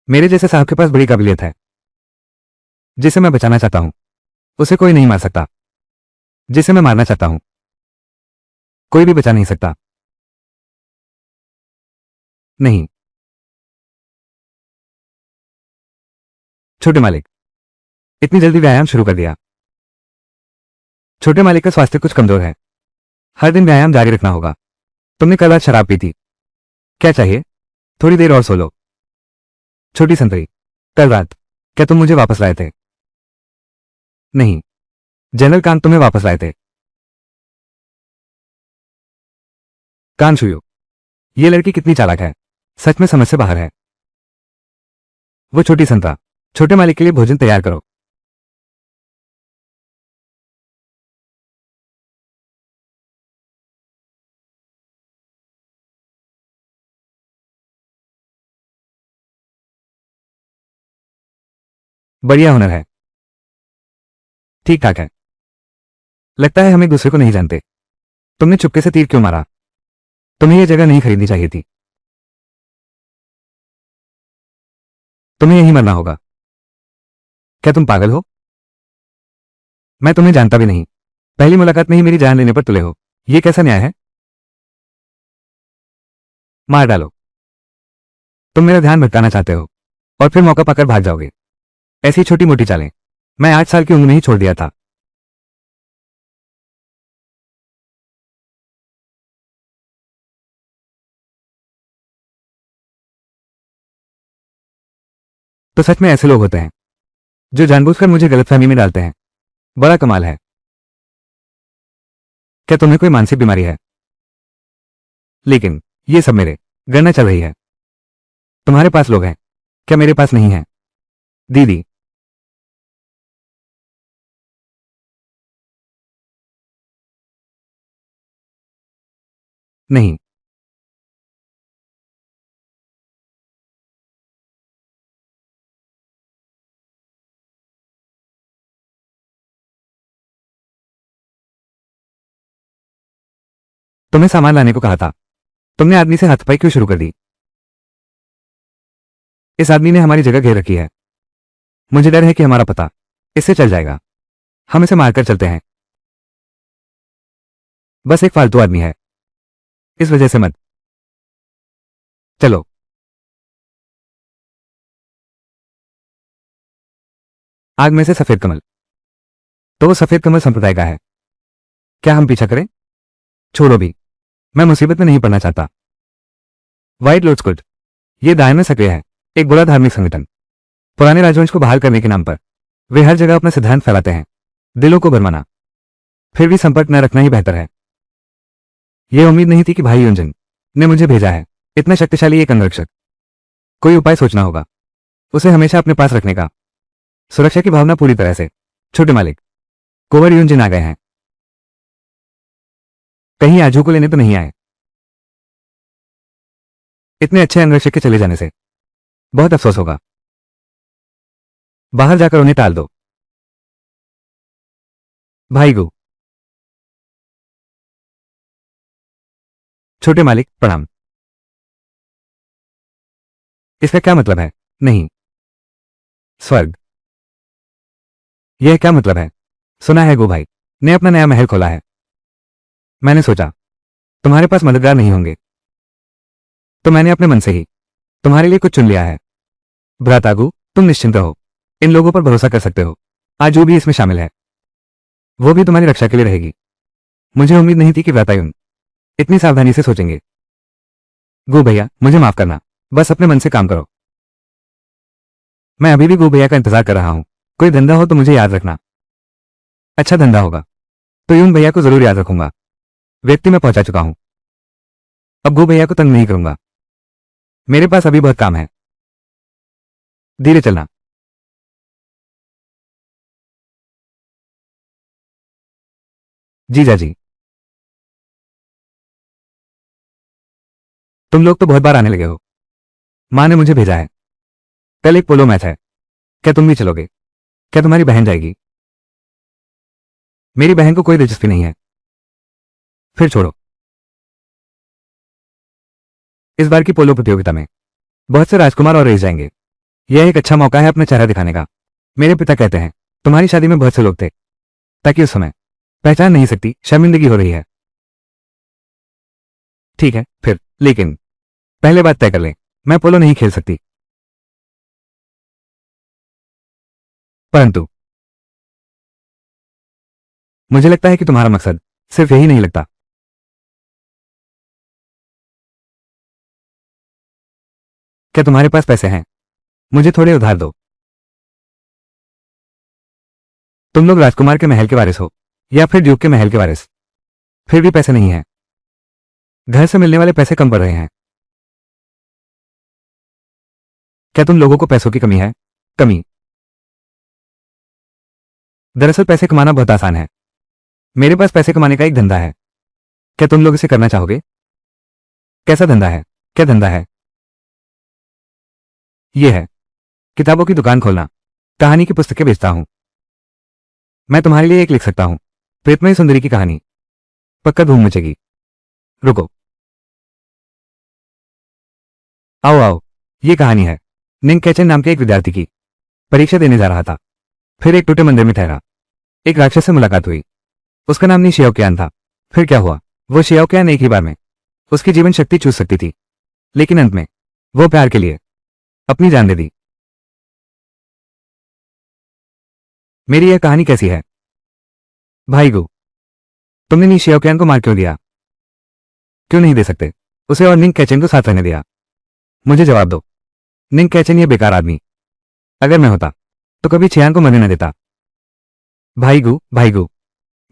मेरे जैसे साहब के पास बड़ी काबिलियत है, जिसे मैं बचाना चाहता हूं उसे कोई नहीं मार सकता। जिसे मैं मारना चाहता हूं कोई भी बचा नहीं सकता। नहीं। छोटे मालिक, इतनी जल्दी व्यायाम शुरू कर दिया? छोटे मालिक का स्वास्थ्य कुछ कमजोर है, हर दिन व्यायाम जारी रखना होगा। तुमने कल रात शराब पी थी। क्या चाहिए? थोड़ी देर और सो लो। छोटी संतरी, कल रात क्या तुम मुझे वापस लाए थे? नहीं, जनरल कांत तुम्हें वापस लाए थे। कान छुयो, ये लड़की कितनी चालाक है, सच में समझ से बाहर है। वो छोटी संतरा, छोटे मालिक के लिए भोजन तैयार करो। बढ़िया हुनर है। ठीक ठाक है। लगता है हम एक दूसरे को नहीं जानते। तुमने चुपके से तीर क्यों मारा? तुम्हें यह जगह नहीं खरीदनी चाहिए थी। तुम्हें यहीं मरना होगा। क्या तुम पागल हो? मैं तुम्हें जानता भी नहीं। पहली मुलाकात में ही मेरी जान लेने पर तुले हो। यह कैसा न्याय है? मार डालो। तुम मेरा ध्यान भटकाना चाहते हो और फिर मौका पाकर भाग जाओगे। ऐसी छोटी मोटी चालें मैं 8 साल की उम्र में ही छोड़ दिया था। तो सच में ऐसे लोग होते हैं जो जानबूझकर मुझे गलतफहमी में डालते हैं। बड़ा कमाल है। क्या तुम्हें कोई मानसिक बीमारी है? लेकिन ये सब मेरे गणना चल रही है। तुम्हारे पास लोग हैं, क्या मेरे पास नहीं है? दीदी, नहीं। तुम्हें सामान लाने को कहा था। तुमने आदमी से हाथापाई क्यों शुरू कर दी? इस आदमी ने हमारी जगह घेर रखी है। मुझे डर है कि हमारा पता इससे चल जाएगा। हम इसे मारकर चलते हैं। बस एक फालतू आदमी है, इस वजह से मत। चलो। आग में से सफेद कमल। तो वो सफेद कमल संप्रदाय का है। क्या हम पीछा करें? छोड़ो भी। मैं मुसीबत में नहीं पड़ना चाहता। व्हाइट लोड स्कुड, ये दाएं में सक्रिय है। एक बुरा धार्मिक संगठन। पुराने राजवंश को बहाल करने के नाम पर वे हर जगह अपना सिद्धांत फैलाते हैं। दिलों को भरमाना। फिर भी संपर्क न रखना ही बेहतर है। यह उम्मीद नहीं थी कि भाई युंजन ने मुझे भेजा है। इतना शक्तिशाली एक अंगरक्षक। कोई उपाय सोचना होगा उसे हमेशा अपने पास रखने का। सुरक्षा की भावना पूरी तरह से। छोटे मालिक कोवर युंजन आ गए हैं। कहीं आजू को लेने तो नहीं आए? इतने अच्छे अंगरक्षक के चले जाने से बहुत अफसोस होगा। बाहर जाकर उन्हें टाल दो। भाई गो। छोटे मालिक प्रणाम। इसका क्या मतलब है? नहीं। स्वर्ग। यह क्या मतलब है? सुना है गो भाई ने अपना नया महल खोला है। मैंने सोचा तुम्हारे पास मददगार नहीं होंगे, तो मैंने अपने मन से ही तुम्हारे लिए कुछ चुन लिया है। भ्रातागु, तुम निश्चिंत रहो। इन लोगों पर भरोसा कर सकते हो। आज जो भी इसमें शामिल है वो भी तुम्हारी रक्षा के लिए रहेगी। मुझे उम्मीद नहीं थी कि भ्रातायुन इतनी सावधानी से सोचेंगे। गो भैया, मुझे माफ करना। बस अपने मन से काम करो। मैं अभी भी गो भैया का इंतजार कर रहा हूं। कोई धंधा हो तो मुझे याद रखना। अच्छा धंधा होगा तो यून भैया को जरूर याद रखूंगा। व्यक्ति मैं पहुंचा चुका हूं। अब गो भैया को तंग नहीं करूंगा। मेरे पास अभी बहुत काम है। धीरे चलना। जीजा जी, तुम लोग तो बहुत बार आने लगे हो। माँ ने मुझे भेजा है। कल एक पोलो मैच है। क्या तुम भी चलोगे? क्या तुम्हारी बहन जाएगी? मेरी बहन को कोई दिलचस्पी नहीं है। फिर छोड़ो। इस बार की पोलो प्रतियोगिता में बहुत से राजकुमार और रेस जाएंगे। यह एक अच्छा मौका है अपना चेहरा दिखाने का। मेरे पिता कहते हैं तुम्हारी शादी में बहुत से लोग थे, ताकि उस समय पहचान नहीं सकती, शर्मिंदगी हो रही है। ठीक है फिर, लेकिन पहले बात तय कर लें। मैं पोलो नहीं खेल सकती। परंतु मुझे लगता है कि तुम्हारा मकसद सिर्फ यही नहीं लगता। क्या तुम्हारे पास पैसे हैं? मुझे थोड़े उधार दो। तुम लोग राजकुमार के महल के वारिस हो या फिर ड्यूक के महल के वारिस, फिर भी पैसे नहीं है। घर से मिलने वाले पैसे कम पड़ रहे हैं। क्या तुम लोगों को पैसों की कमी है? कमी? दरअसल पैसे कमाना बहुत आसान है। मेरे पास पैसे कमाने का एक धंधा है। क्या तुम लोग इसे करना चाहोगे? कैसा धंधा है? क्या धंधा है? यह है किताबों की दुकान खोलना। कहानी की पुस्तकें बेचता हूं। मैं तुम्हारे लिए एक लिख सकता हूं। प्रेतमयी सुंदरी की कहानी। पक्का धूम मचेगी। रुको, आओ आओ, ये कहानी है निंग कैचन नाम के एक विद्यार्थी की। परीक्षा देने जा रहा था, फिर एक टूटे मंदिर में ठहरा। एक राक्षस से मुलाकात हुई। उसका नाम नी शियाओक्यान था। फिर क्या हुआ, वो शियाओक्यान एक ही बार में उसकी जीवन शक्ति चूस सकती थी, लेकिन अंत में वो प्यार के लिए अपनी जान दे दी। मेरी यह कहानी कैसी है? भाई गो, तुमने नी शियाओक्यान को मार क्यों दिया? क्यों नहीं दे सकते उसे और निंग कैचन को साथ रहने दिया? मुझे जवाब दो। निंग कैचन ये बेकार आदमी, अगर मैं होता तो कभी छियान को मरने न देता। भाई गु,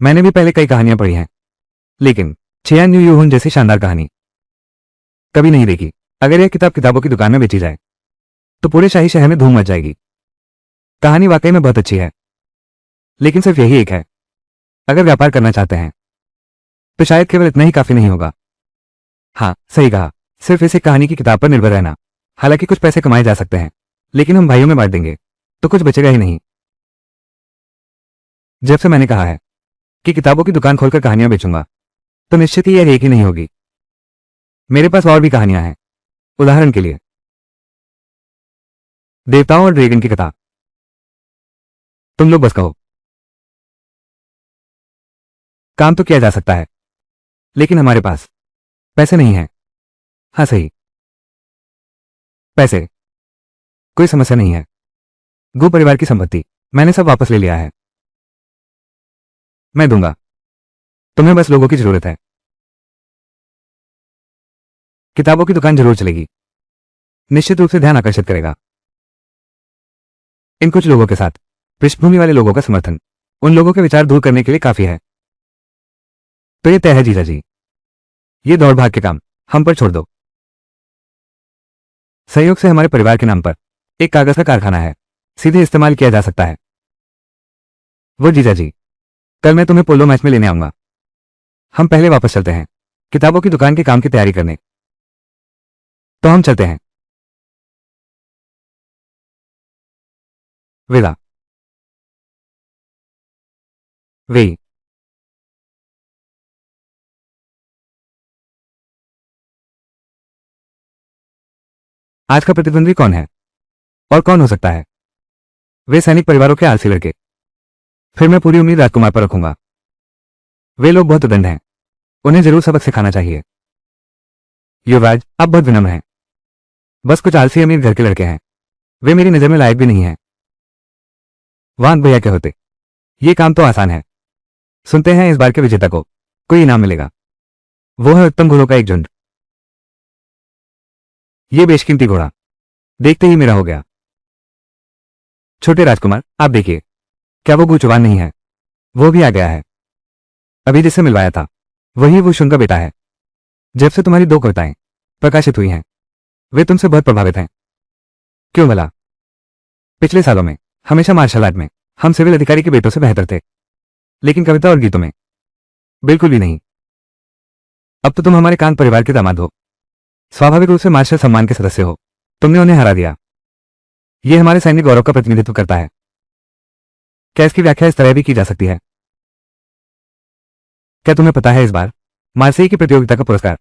मैंने भी पहले कई कहानियां पढ़ी हैं, लेकिन छियान न्यू यूहुन जैसी शानदार कहानी कभी नहीं देखी। अगर यह किताब किताबों की दुकान में बेची जाए तो पूरे शाही शहर में धूम मच जाएगी। कहानी वाकई में बहुत अच्छी है, लेकिन सिर्फ यही एक है। अगर व्यापार करना चाहते हैं तो शायद केवल इतना ही काफी नहीं होगा। हाँ, सही कहा, सिर्फ इस एक कहानी की किताब पर निर्भर रहना। हालांकि कुछ पैसे कमाए जा सकते हैं, लेकिन हम भाइयों में बांट देंगे तो कुछ बचेगा ही नहीं। जब से मैंने कहा है कि किताबों की दुकान खोलकर कहानियां बेचूंगा, तो निश्चित ही यह एक ही नहीं होगी। मेरे पास और भी कहानियां हैं। उदाहरण के लिए देवताओं और ड्रैगन की कथा। तुम लोग बस कहो। काम तो किया जा सकता है, लेकिन हमारे पास पैसे नहीं हैं। हाँ सही, पैसे कोई समस्या नहीं है। गो परिवार की संपत्ति मैंने सब वापस ले लिया है। मैं दूंगा, तुम्हें बस लोगों की जरूरत है। किताबों की दुकान जरूर चलेगी, निश्चित रूप से ध्यान आकर्षित करेगा। इन कुछ लोगों के साथ पृष्ठभूमि वाले लोगों का समर्थन उन लोगों के विचार दूर करने के लिए काफी है। तो ये तय है जीजा जी, ये दौड़ भाग के काम हम पर छोड़ दो। सहयोग से हमारे परिवार के नाम पर एक कागज का कारखाना है, सीधे इस्तेमाल किया जा सकता है। वो जीजा जी, कल मैं तुम्हें पोलो मैच में लेने आऊंगा। हम पहले वापस चलते हैं किताबों की दुकान के काम की तैयारी करने। तो हम चलते हैं। विदा। वे। आज का प्रतिद्वंदी कौन है और कौन हो सकता है? वे सैनिक परिवारों के आलसी लड़के। फिर मैं पूरी उम्मीद राजकुमार पर रखूंगा। वे लोग बहुत उदंड हैं, उन्हें जरूर सबक सिखाना चाहिए। युवराज, आप बहुत विनम्र हैं। बस कुछ आलसी अमीर घर के लड़के हैं, वे मेरी नजर में लायक भी नहीं है। वांग भैया के होते ये काम तो आसान है। सुनते हैं इस बार के विजेता को कोई इनाम मिलेगा। वो है उत्तम घोड़ों का एक झुंड। ये बेशकीमती घोड़ा देखते ही मेरा हो गया। छोटे राजकुमार, आप देखिए, क्या वो गूचवान नहीं है? वो भी आ गया है। अभी जिससे मिलवाया था वही वो शुंग का बेटा है। जब से तुम्हारी दो कविताएं प्रकाशित हुई हैं, वे तुमसे बहुत प्रभावित हैं। क्यों भला? पिछले सालों में हमेशा मार्शल आर्ट में हम सिविल अधिकारी के बेटों से बेहतर थे, लेकिन कविता और गीतों में बिल्कुल भी नहीं। अब तो तुम हमारे कांत परिवार के दामाद हो, स्वाभाविक रूप से मार्शल सम्मान के सदस्य हो। तुमने उन्हें हरा दिया। यह हमारे सैनिक गौरव का प्रतिनिधित्व करता है। क्या इसकी व्याख्या इस तरह भी की जा सकती है? क्या तुम्हें पता है इस बार मार्सेई की प्रतियोगिता का पुरस्कार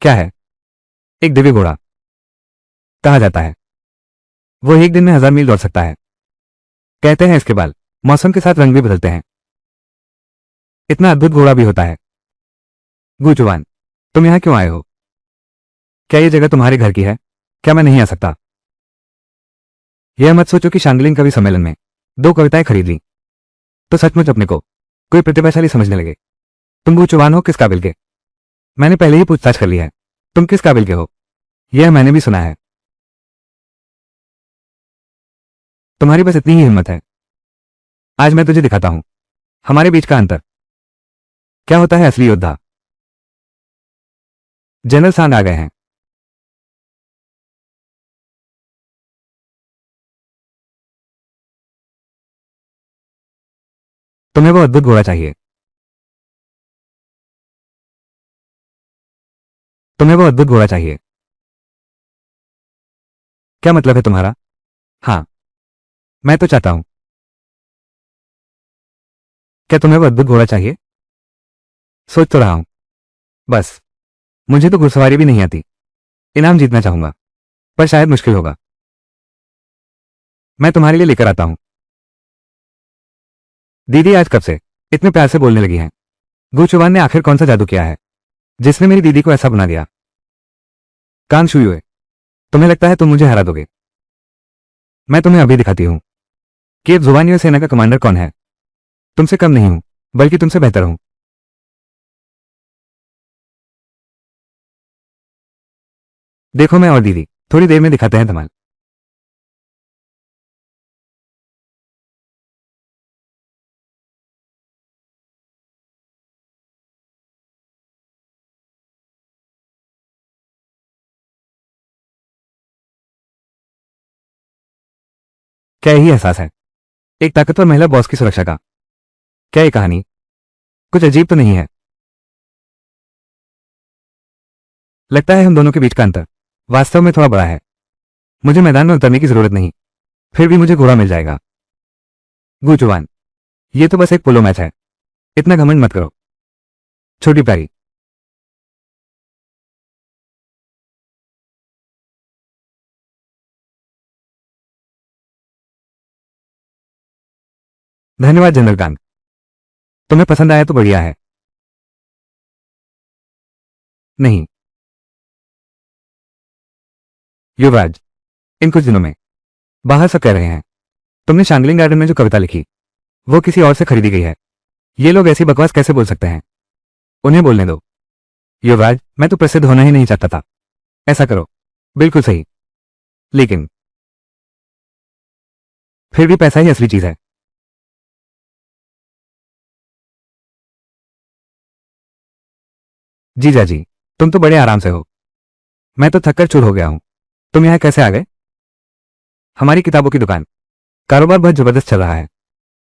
क्या है? एक दिव्य घोड़ा। कहा जाता है वो एक दिन में 1000 मील दौड़ सकता है। कहते हैं इसके बाल मौसम के साथ रंग भी बदलते हैं। इतना अद्भुत घोड़ा भी होता है। गूचवान, तुम यहां क्यों आए हो? क्या यह जगह तुम्हारे घर की है? क्या मैं नहीं आ सकता? यह मत सोचो कि शांगलिंग कवि सम्मेलन में 2 कविताएं खरीद ली तो सचमुच अपने को कोई प्रतिभाशाली समझने लगे। तुम गूचवान हो किस काबिल के? मैंने पहले ही पूछताछ कर ली है। तुम किस काबिल के हो यह मैंने भी सुना है। तुम्हारी बस इतनी ही हिम्मत है। आज मैं तुझे दिखाता हूं हमारे बीच का अंतर। क्या होता है असली योद्धा। जनरल सांग आ गए हैं। तुम्हें वो अद्भुत घोड़ा चाहिए। तुम्हें वो अद्भुत घोड़ा चाहिए। क्या मतलब है तुम्हारा? हाँ, मैं तो चाहता हूं क्या तुम्हें वो अद्भुत घोड़ा चाहिए? सोच तो रहा हूं। बस, मुझे तो घुड़सवारी भी नहीं आती। इनाम जीतना चाहूंगा, पर शायद मुश्किल होगा। मैं तुम्हारे लिए लेकर आता हूं। दीदी आज कब से इतने प्यार से बोलने लगी हैं? गुचुवान ने आखिर कौन सा जादू किया है जिसने मेरी दीदी को ऐसा बना दिया? कान शुयुए, तुम्हें लगता है तुम मुझे हरा दोगे? मैं तुम्हें अभी दिखाती हूं कि अब जुबानियों सेना का कमांडर कौन है। तुमसे कम नहीं हूं, बल्कि तुमसे बेहतर हूं। देखो, मैं और दीदी थोड़ी देर में दिखाते हैं धमाल। क्या यही एहसास है एक ताकतवर महिला बॉस की सुरक्षा का? क्या ये कहानी कुछ अजीब तो नहीं है? लगता है हम दोनों के बीच का अंतर वास्तव में थोड़ा बड़ा है। मुझे मैदान में उतरने की जरूरत नहीं, फिर भी मुझे घोड़ा मिल जाएगा। गुचुवान, ये तो बस एक पोलो मैच है, इतना घमंड मत करो। छोटी प्यारी, धन्यवाद जनरल कांग। तुम्हें पसंद आया तो बढ़िया है। नहीं, युवराज, इन कुछ दिनों में बाहर सब कह रहे हैं तुमने शांगलिंग गार्डन में जो कविता लिखी वो किसी और से खरीदी गई है। ये लोग ऐसी बकवास कैसे बोल सकते हैं? उन्हें बोलने दो। युवराज, मैं तो प्रसिद्ध होना ही नहीं चाहता था। ऐसा करो। बिल्कुल सही, लेकिन फिर भी पैसा ही असली चीज है। जीजा जी, तुम तो बड़े आराम से हो। मैं तो थककर चूर हो गया हूं। तुम यहां कैसे आ गए? हमारी किताबों की दुकान कारोबार बहुत जबरदस्त चल रहा है।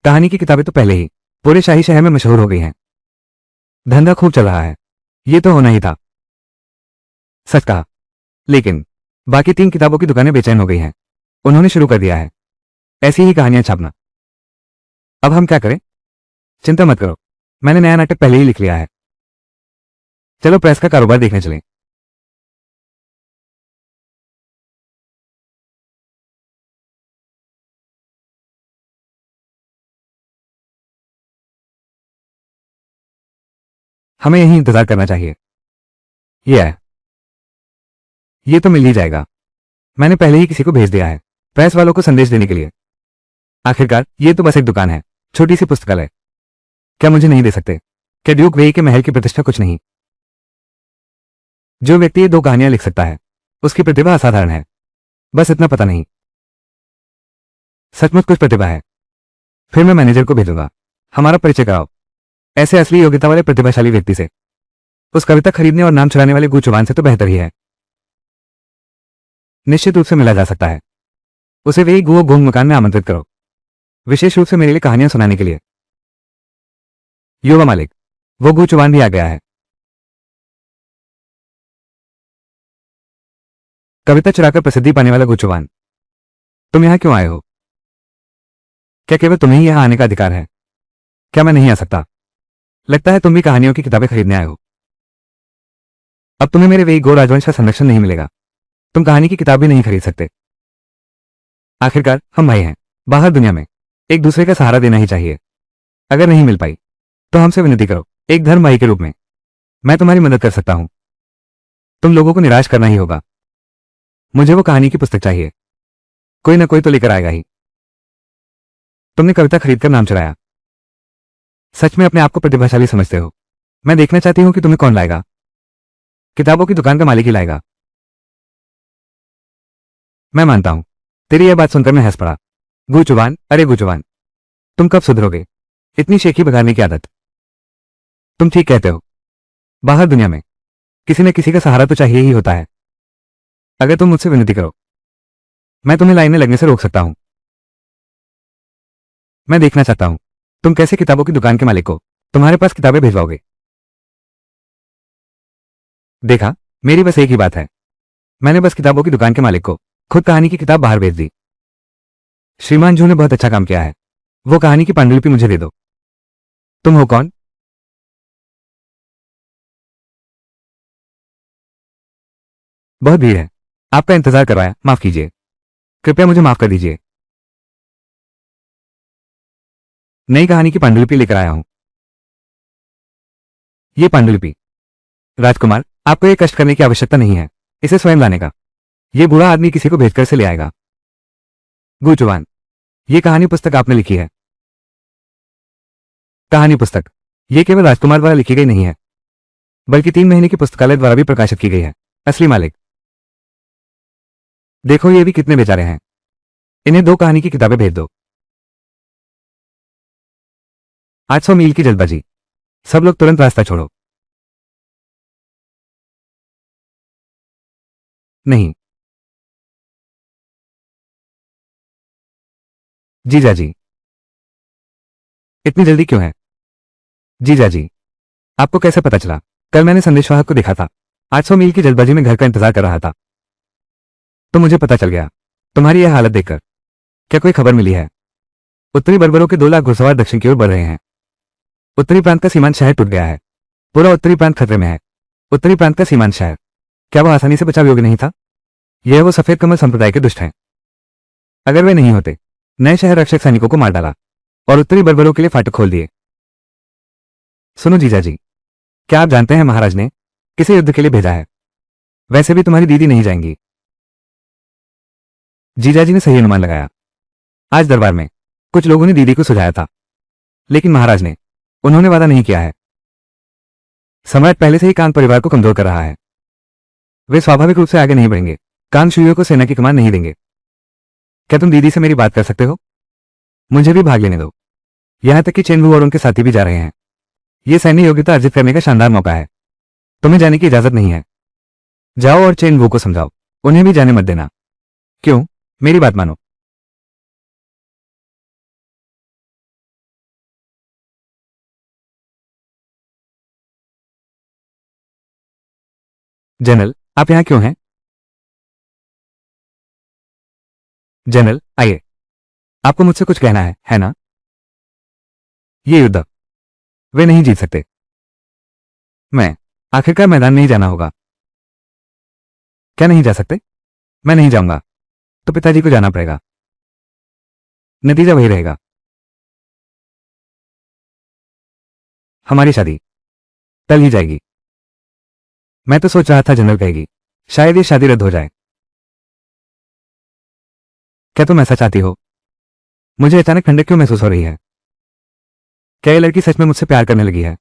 कहानी की किताबें तो पहले ही पूरे शाही शहर में मशहूर हो गई हैं। धंधा खूब चल रहा है। ये तो होना ही था। सच कहा। लेकिन बाकी 3 किताबों की दुकानें बेचैन हो गई हैं। उन्होंने शुरू कर दिया है ऐसी ही कहानियां छापना। अब हम क्या करें? चिंता मत करो, मैंने नया नाटक पहले ही लिख लिया है। चलो प्रेस का कारोबार देखने चलें। हमें यहीं इंतजार करना चाहिए। ये है। ये तो मिल ही जाएगा। मैंने पहले ही किसी को भेज दिया है प्रेस वालों को संदेश देने के लिए। आखिरकार ये तो बस एक दुकान है, छोटी सी पुस्तकालय। क्या मुझे नहीं दे सकते? क्या ड्यूक वेई के महल की प्रतिष्ठा कुछ नहीं? जो व्यक्ति ये 2 कहानियां लिख सकता है उसकी प्रतिभा असाधारण है। बस इतना पता नहीं सचमुच कुछ प्रतिभा है। फिर मैं मैनेजर को भेजूंगा। हमारा परिचय कराओ ऐसे असली योग्यता वाले प्रतिभाशाली व्यक्ति से। उस कविता खरीदने और नाम चुराने वाले गुचुवान से तो बेहतर ही है। निश्चित रूप से मिला जा सकता है। उसे वही गुओ गोंग मकान में आमंत्रित करो, विशेष रूप से मेरे लिए कहानियां सुनाने के लिए। युवा मालिक, वो गुचुवान भी आ गया है। कविता चुराकर प्रसिद्धि पाने वाला गुचुवान, तुम यहां क्यों आए हो? क्या केवल तुम्हें ही यहां आने का अधिकार है? क्या मैं नहीं आ सकता? लगता है तुम भी कहानियों की किताबें खरीदने आए हो। अब तुम्हें मेरे वही गो राजवंश का संरक्षण नहीं मिलेगा। तुम कहानी की किताब भी नहीं खरीद सकते। आखिरकार हम भाई हैं। बाहर दुनिया में एक दूसरे का सहारा देना ही चाहिए। अगर नहीं मिल पाई तो हमसे विनती करो, एक धर्म भाई के रूप में। मैं तुम्हारी मदद कर सकता हूं। तुम लोगों को निराश करना ही होगा। मुझे वो कहानी की पुस्तक चाहिए। कोई ना कोई तो लेकर आएगा ही। तुमने कविता खरीदकर नाम चढ़ाया। सच में अपने आप को प्रतिभाशाली समझते हो। मैं देखना चाहती हूं कि तुम्हें कौन लाएगा। किताबों की दुकान का मालिक ही लाएगा। मैं मानता हूं। तेरी यह बात सुनकर मैं हंस पड़ा। गुचुवान, अरे गुचुवान, तुम कब सुधरोगे? इतनी शेखी बगाड़ने की आदत। तुम ठीक कहते हो। बाहर दुनिया में किसी न किसी का सहारा तो चाहिए ही होता है। अगर तुम मुझसे विनती करो, मैं तुम्हें लाइन में लगने से रोक सकता हूं। मैं देखना चाहता हूं तुम कैसे किताबों की दुकान के मालिक को तुम्हारे पास किताबें भिजवाओगे। देखा, मेरी बस एक ही बात है। मैंने बस किताबों की दुकान के मालिक को खुद कहानी की किताब बाहर भेज दी। श्रीमान जू ने बहुत अच्छा काम किया है। वो कहानी की पांडुलिपि मुझे दे दो। तुम हो कौन? बहुत भीड़ है। आपका इंतजार करवाया, माफ कीजिए। कृपया मुझे माफ कर दीजिए। नई कहानी की पांडुलिपि लेकर आया हूं। ये पांडुलिपि। राजकुमार, आपको ये कष्ट करने की आवश्यकता नहीं है इसे स्वयं लाने का। ये बूढ़ा आदमी किसी को भेजकर से ले आएगा। गुचुवान, ये कहानी पुस्तक आपने लिखी है। कहानी पुस्तक ये केवल राजकुमार द्वारा लिखी गई नहीं है, बल्कि 3 महीने की पुस्तकालय द्वारा भी प्रकाशित की गई है। असली मालिक देखो, ये भी कितने बेचारे हैं। इन्हें 2 कहानी की किताबें भेज दो। 800 मील की जल्दबाजी। सब लोग तुरंत रास्ता छोड़ो। नहीं। जीजा जी, इतनी जल्दी क्यों है? जीजा जी, आपको कैसे पता चला? कल मैंने संदेशवाहक को देखा था। 800 मील की जल्दबाजी में घर का इंतजार कर रहा था, तो मुझे पता चल गया। तुम्हारी यह हालत देखकर क्या कोई खबर मिली है? उत्तरी बर्बरों के 2 लाख घुड़सवार दक्षिण की ओर बढ़ रहे हैं। उत्तरी प्रांत का सीमांत शहर टूट गया है। पूरा उत्तरी प्रांत खतरे में है। उत्तरी प्रांत का सीमांत शहर, क्या वो आसानी से बचाव योग्य नहीं था? यह वो सफेद कमल संप्रदाय के दुष्ट हैं। अगर वे नहीं होते, नए शहर रक्षक सैनिकों को मार डाला और उत्तरी बर्बरों के लिए फाटक खोल दिए। सुनो जीजा जी, क्या आप जानते हैं महाराज ने किसे युद्ध के लिए भेजा है? वैसे भी तुम्हारी दीदी नहीं जाएंगी। जीजा जी ने सही अनुमान लगाया। आज दरबार में कुछ लोगों ने दीदी को सुझाया था, लेकिन महाराज ने उन्होंने वादा नहीं किया है। सम्राट पहले से ही कान परिवार को कमजोर कर रहा है। वे स्वाभाविक रूप से आगे नहीं बढ़ेंगे। कान शुइयों को सेना की कमान नहीं देंगे। क्या तुम दीदी से मेरी बात कर सकते हो? मुझे भी भाग लेने दो। यहां तक कि चेनवू और उनके साथी भी जा रहे हैं। यह सैन्य योग्यता अर्जित करने का शानदार मौका है। तुम्हें जाने की इजाजत नहीं है। जाओ और चेनवू को समझाओ, उन्हें भी जाने मत देना। क्यों? मेरी बात मानो। जनरल, आप यहां क्यों हैं? जनरल, आइए। आपको मुझसे कुछ कहना है ना? ये युद्ध वे नहीं जीत सकते। मैं आखिरकार मैदान में ही जाना होगा। क्या नहीं जा सकते? मैं नहीं जाऊंगा तो पिताजी को जाना पड़ेगा। नतीजा वही रहेगा। हमारी शादी टल ही जाएगी। मैं तो सोच रहा था जनरल कहेगी शायद ये शादी रद्द हो जाए। क्या तुम ऐसा चाहती हो? मुझे अचानक ठंडक क्यों महसूस हो रही है? क्या ये लड़की सच में मुझसे प्यार करने लगी है?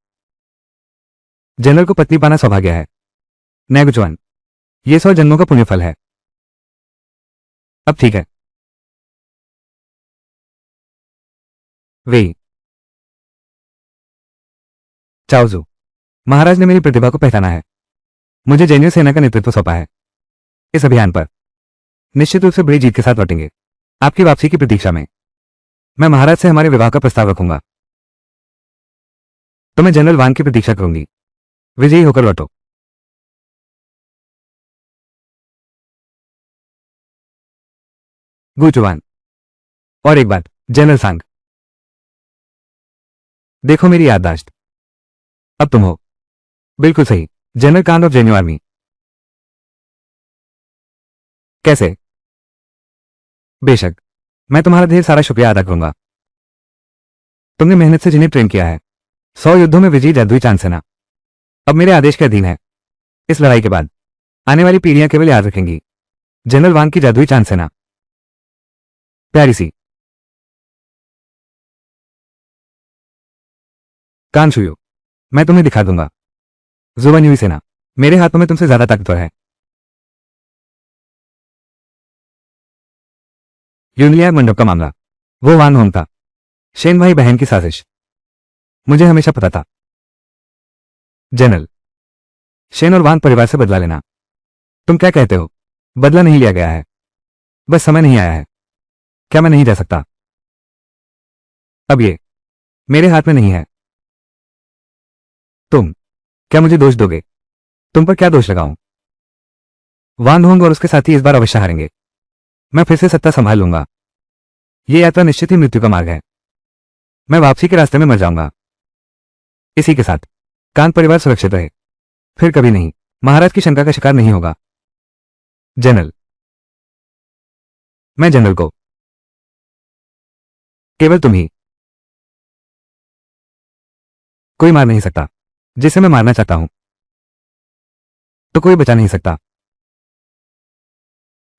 जनरल को पत्नी पाना सौभाग्य है। नैगुचवान, ये 100 जन्मों का पुण्य फल है। अब ठीक है। वे चाओजू, महाराज ने मेरी प्रतिभा को पहचाना है। मुझे जैनियों सेना का नेतृत्व सौंपा है। इस अभियान पर निश्चित रूप से बड़ी जीत के साथ लौटेंगे। आपकी वापसी की प्रतीक्षा में मैं महाराज से हमारे विवाह का प्रस्ताव रखूंगा। तो मैं जनरल वांग की प्रतीक्षा करूंगी। विजयी होकर लौटो। गुचुवान, और एक बात, जनरल सांग, देखो मेरी याददाश्त। अब तुम हो। बिल्कुल सही, जनरल कांड ऑफ जेन्यू आर्मी। कैसे? बेशक, मैं तुम्हारा ढेर सारा शुक्रिया अदा करूंगा। तुमने मेहनत से जिन्हें ट्रेन किया है। 100 युद्धों में विजयी जादुई चांद सेना अब मेरे आदेश के अधीन है। इस लड़ाई के बाद आने वाली पीढ़ियां केवल याद रखेंगी जनरल वांग की जादुई चांद सेना। प्यारी सी कानशुयो, मैं तुम्हें दिखा दूंगा। जुबान्युई सेना मेरे हाथों में तुमसे ज्यादा ताकतवर है। यूनिलिया मंडप का मामला, वो वान होंग था। शेन भाई बहन की साजिश। मुझे हमेशा पता था। जनरल, शेन और वान परिवार से बदला लेना। तुम क्या कहते हो? बदला नहीं लिया गया है, बस समय नहीं आया है। क्या मैं नहीं जा सकता? अब ये मेरे हाथ में नहीं है। तुम क्या मुझे दोष दोगे? तुम पर क्या दोष लगाऊं? वान होंग और उसके साथी इस बार अवश्य हारेंगे। मैं फिर से सत्ता संभाल लूंगा। ये यात्रा निश्चित ही मृत्यु का मार्ग है। मैं वापसी के रास्ते में मर जाऊंगा। इसी के साथ कांत परिवार सुरक्षित रहे, फिर कभी नहीं महाराज की शंका का शिकार नहीं होगा। जनरल, मैं जनरल को केवल तुम ही, कोई मार नहीं सकता जिसे मैं मारना चाहता हूं, तो कोई बचा नहीं सकता।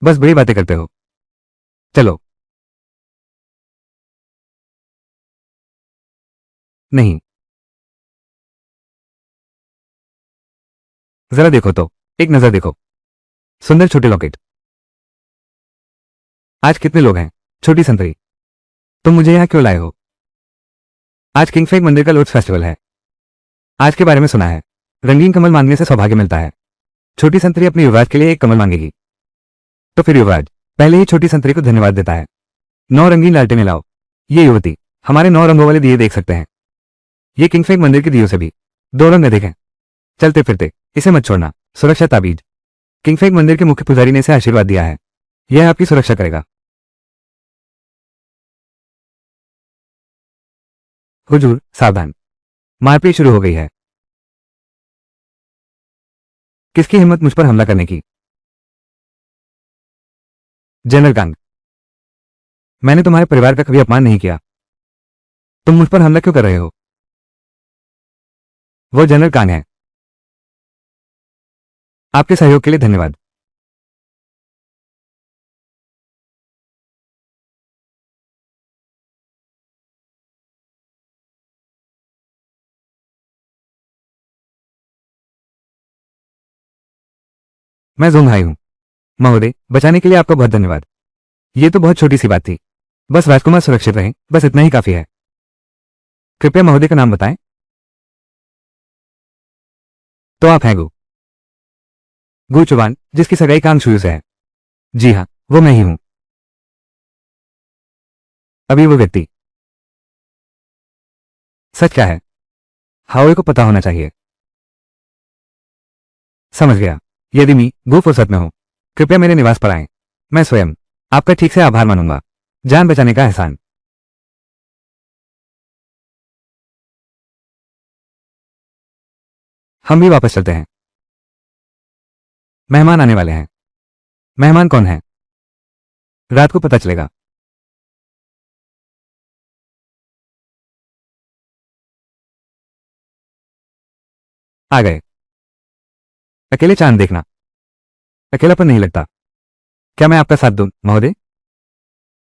बस बड़ी बातें करते हो। चलो। नहीं, जरा देखो तो, एक नजर देखो। सुंदर छोटे लॉकेट। आज कितने लोग हैं? छोटी संतरी, तुम मुझे यहां क्यों लाए हो? आज किंगफेक मंदिर का लोट्स फेस्टिवल है। आज के बारे में सुना है, रंगीन कमल मांगने से सौभाग्य मिलता है। छोटी संतरी अपने युवराज के लिए एक कमल मांगेगी, तो फिर युवराज पहले ही छोटी संतरी को धन्यवाद देता है। 9 रंगीन लालटेनें लाओ। ये युवती हमारे 9 रंगों वाले दिए देख सकते हैं। ये किंगफेक मंदिर के दियों से भी 2 रंग अधिक हैं। चलते फिरते इसे मत छोड़ना। सुरक्षा ताबीज। किंगफेक मंदिर के मुख्य पुजारी ने इसे आशीर्वाद दिया है, यह आपकी सुरक्षा करेगा। हुजूर सावधान, मारपीट शुरू हो गई है। किसकी हिम्मत मुझ पर हमला करने की? जनरल कांग, मैंने तुम्हारे परिवार का कभी अपमान नहीं किया, तुम मुझ पर हमला क्यों कर रहे हो? वो जनरल कांग है। आपके सहयोग के लिए धन्यवाद। मैं जोंघाई हूं। महोदय, बचाने के लिए आपका बहुत धन्यवाद। ये तो बहुत छोटी सी बात थी, बस राजकुमार सुरक्षित रहे, बस इतना ही काफी है। कृपया महोदय का नाम बताएं। तो आप हैं गु गु चुबान, जिसकी सगाई कांगशुयू से है। जी हाँ, वो मैं ही हूं। अभी वो व्यक्ति। सच क्या है? हाओए को पता होना चाहिए। समझ गया। यदि मी गु फुर्सत में हो, कृपया मेरे निवास पर आएं। मैं स्वयं आपका ठीक से आभार मानूंगा। जान बचाने का एहसान। हम भी वापस चलते हैं। मेहमान आने वाले हैं। मेहमान कौन है? रात को पता चलेगा। आ गए। अकेले चांद देखना अकेलापन नहीं लगता। क्या मैं आपका साथ दूं, महोदय?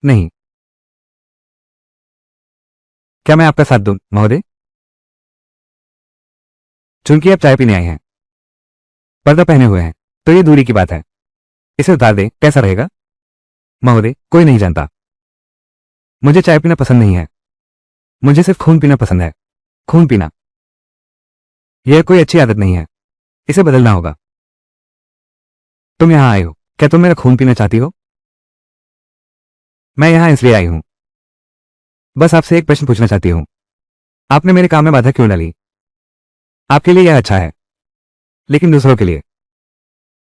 नहीं। क्या मैं आपका साथ दूं, महोदय? चूंकि आप चाय पीने आए हैं, पर्दा पहने हुए हैं, तो ये दूरी की बात है। इसे उतार दें, कैसा रहेगा? महोदय, कोई नहीं जानता। मुझे चाय पीना पसंद नहीं है, मुझे सिर्फ खून पीना पसंद है। खून पीना, यह कोई अच्छी आदत नहीं है, इसे बदलना होगा। तुम यहां आए हो, क्या तुम मेरा खून पीना चाहती हो? मैं यहां इसलिए आई हूं, बस आपसे एक प्रश्न पूछना चाहती हूं। आपने मेरे काम में बाधा क्यों डाली? आपके लिए यह अच्छा है, लेकिन दूसरों के लिए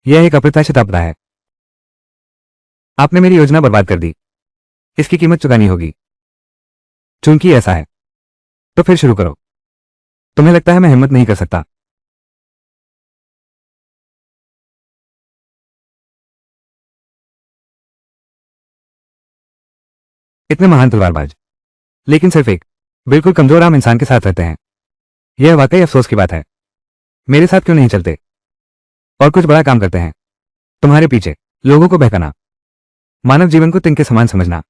यह एक अप्रत्याशित आपदा है। आपने मेरी योजना बर्बाद कर दी, इसकी कीमत चुकानी होगी। चूंकि ऐसा है, तो फिर शुरू करो। तुम्हें लगता है मैं हिम्मत नहीं कर सकता? इतने महान तलवारबाज, लेकिन सिर्फ एक बिल्कुल कमजोर आम इंसान के साथ रहते हैं। यह वाकई अफसोस की बात है। मेरे साथ क्यों नहीं चलते और कुछ बड़ा काम करते हैं? तुम्हारे पीछे लोगों को बहकाना, मानव जीवन को तिनके समान समझना।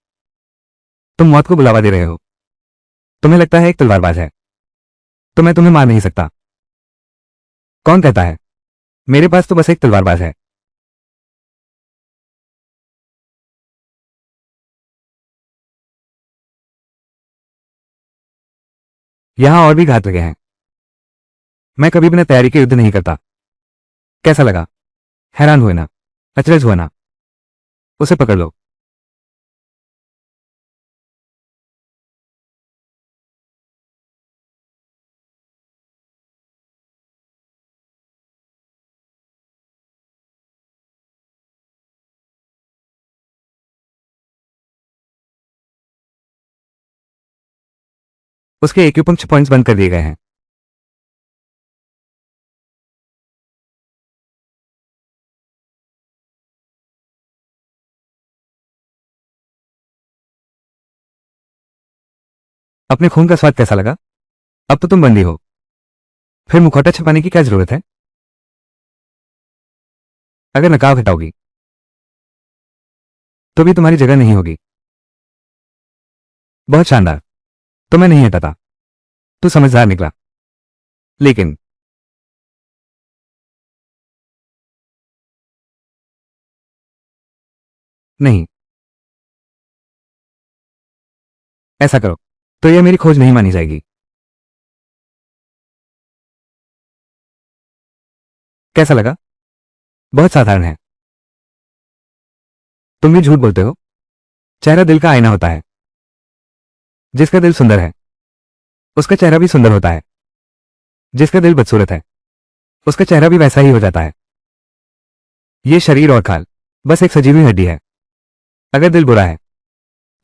तुम मौत को बुलावा दे रहे हो। तुम्हें लगता है एक तलवारबाज है, तो मैं तुम्हें मार नहीं सकता। कौन कहता है? मेरे पास तो बस एक तलवारबाज है। यहां और भी घात लगे हैं। मैं कभी बिना तैयारी के युद्ध नहीं करता। कैसा लगा? हैरान हुए ना? अचरज हुआ ना? उसे पकड़ लो। उसके एक्यूपंक्चर पॉइंट्स बंद कर दिए गए हैं। अपने खून का स्वाद कैसा लगा? अब तो तुम बंदी हो, फिर मुखौटा छिपाने की क्या जरूरत है? अगर नकाब हटाओगी तो भी तुम्हारी जगह नहीं होगी। बहुत शानदार। तो मैं नहीं हटाता। तू समझदार निकला। लेकिन नहीं, ऐसा करो तो यह मेरी खोज नहीं मानी जाएगी। कैसा लगा? बहुत साधारण है। तुम भी झूठ बोलते हो। चेहरा दिल का आईना होता है। जिसका दिल सुंदर है उसका चेहरा भी सुंदर होता है। जिसका दिल बदसूरत है उसका चेहरा भी वैसा ही हो जाता है। ये शरीर और खाल बस एक सजी हुई हड्डी है। अगर दिल बुरा है,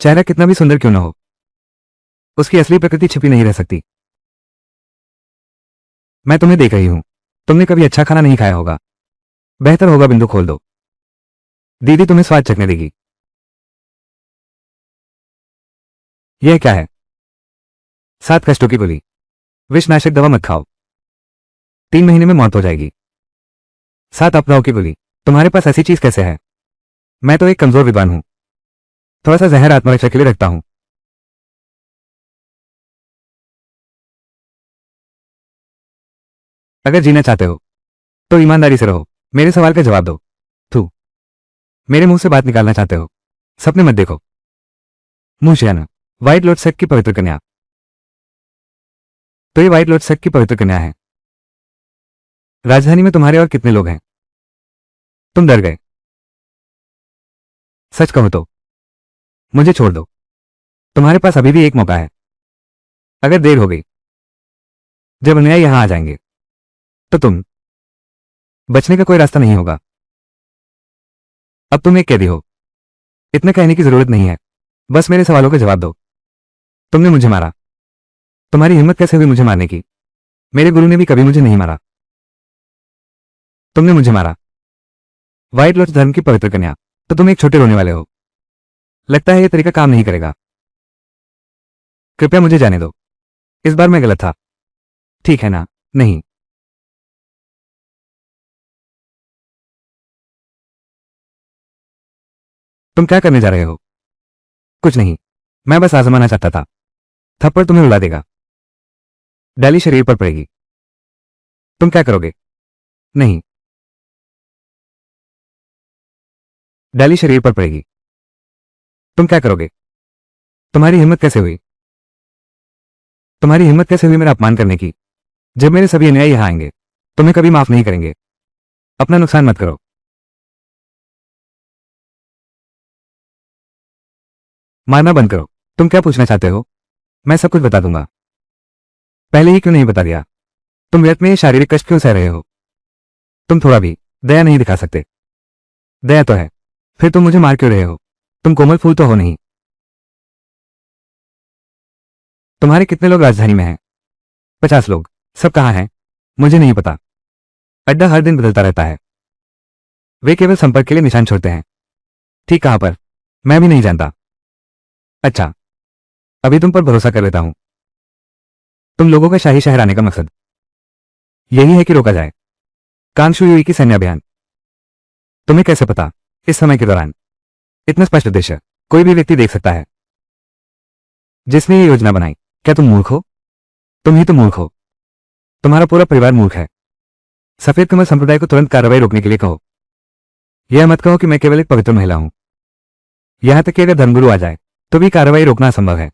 चेहरा कितना भी सुंदर क्यों न हो, उसकी असली प्रकृति छिपी नहीं रह सकती। मैं तुम्हें देख रही हूं। तुमने कभी अच्छा खाना नहीं खाया होगा। बेहतर होगा बिंदु खोल दो। दीदी तुम्हें स्वाद चखने देगी। यह क्या है? 7 कष्टों की गोली। विषनाशक दवा मत खाओ, 3 महीने में मौत हो जाएगी। 7 अपराव की गोली। तुम्हारे पास ऐसी चीज कैसे है? मैं तो एक कमजोर विद्वान हूं। थोड़ा सा जहर आत्मरक्षा के लिए रखता हूं। अगर जीना चाहते हो तो ईमानदारी से रहो। मेरे सवाल का जवाब दो। तू मेरे मुंह से बात निकालना चाहते हो? सपने मत देखो। मुंह से आना। व्हाइट लोट सेक की पवित्र कन्या। तो ये व्हाइट लोट सेक की पवित्र कन्या है। राजधानी में तुम्हारे और कितने लोग हैं? तुम डर गए। सच कहो तो मुझे छोड़ दो। तुम्हारे पास अभी भी एक मौका है। अगर देर हो गई, जब अन्यायी यहां आ जाएंगे तो तुम बचने का कोई रास्ता नहीं होगा। अब तुम एक कैदी हो। इतना कहने की जरूरत नहीं है। बस मेरे सवालों का जवाब दो। तुमने मुझे मारा। तुम्हारी हिम्मत कैसे हुई मुझे मारने की? मेरे गुरु ने भी कभी मुझे नहीं मारा। तुमने मुझे मारा। व्हाइट लोट धर्म की पवित्र कन्या। तो तुम एक छोटे रोने वाले हो। लगता है यह तरीका काम नहीं करेगा। कृपया मुझे जाने दो। इस बार मैं गलत था। ठीक है ना? नहीं। तुम क्या करने जा रहे हो? कुछ नहीं। मैं बस आजमाना चाहता था। थप्पड़ तुम्हें उड़ा देगा। डाली शरीर पर पड़ेगी। तुम क्या करोगे? नहीं। डाली शरीर पर पड़ेगी। तुम क्या करोगे? तुम्हारी हिम्मत कैसे हुई? तुम्हारी हिम्मत कैसे हुई मेरा अपमान करने की? जब मेरे सभी अन्यायी यहां आएंगे तुम्हें कभी माफ नहीं करेंगे। अपना नुकसान मत करो। मारना बंद करो। तुम क्या पूछना चाहते हो? मैं सब कुछ बता दूंगा। पहले ही क्यों नहीं बता दिया? तुम व्यर्थ में ये शारीरिक कष्ट क्यों सह रहे हो? तुम थोड़ा भी दया नहीं दिखा सकते। दया तो है, फिर तुम मुझे मार क्यों रहे हो? तुम कोमल फूल तो हो नहीं। तुम्हारे कितने लोग राजधानी में हैं? 50 लोग। सब कहाँ हैं? मुझे नहीं पता। अड्डा हर दिन बदलता रहता है। वे केवल संपर्क के लिए निशान छोड़ते हैं। ठीक कहाँ पर? मैं भी नहीं जानता। अच्छा, अभी तुम पर भरोसा कर लेता हूं। तुम लोगों का शाही शहर आने का मकसद यही है कि रोका जाए कांगशुयुई की सैन्य अभियान। तुम्हें कैसे पता? इस समय के दौरान इतना स्पष्ट उद्देश्य कोई भी व्यक्ति देख सकता है। जिसने ये योजना बनाई। क्या तुम मूर्ख हो? तुम ही तो मूर्ख हो। तुम्हारा पूरा परिवार मूर्ख है। सफेद कमल संप्रदाय को तुरंत कार्रवाई रोकने के लिए कहो। यह मत कहो कि मैं केवल एक पवित्र महिला हूं। यहां तक कि अगर धर्मगुरु आ जाए तो भी कार्रवाई रोकना असंभव है।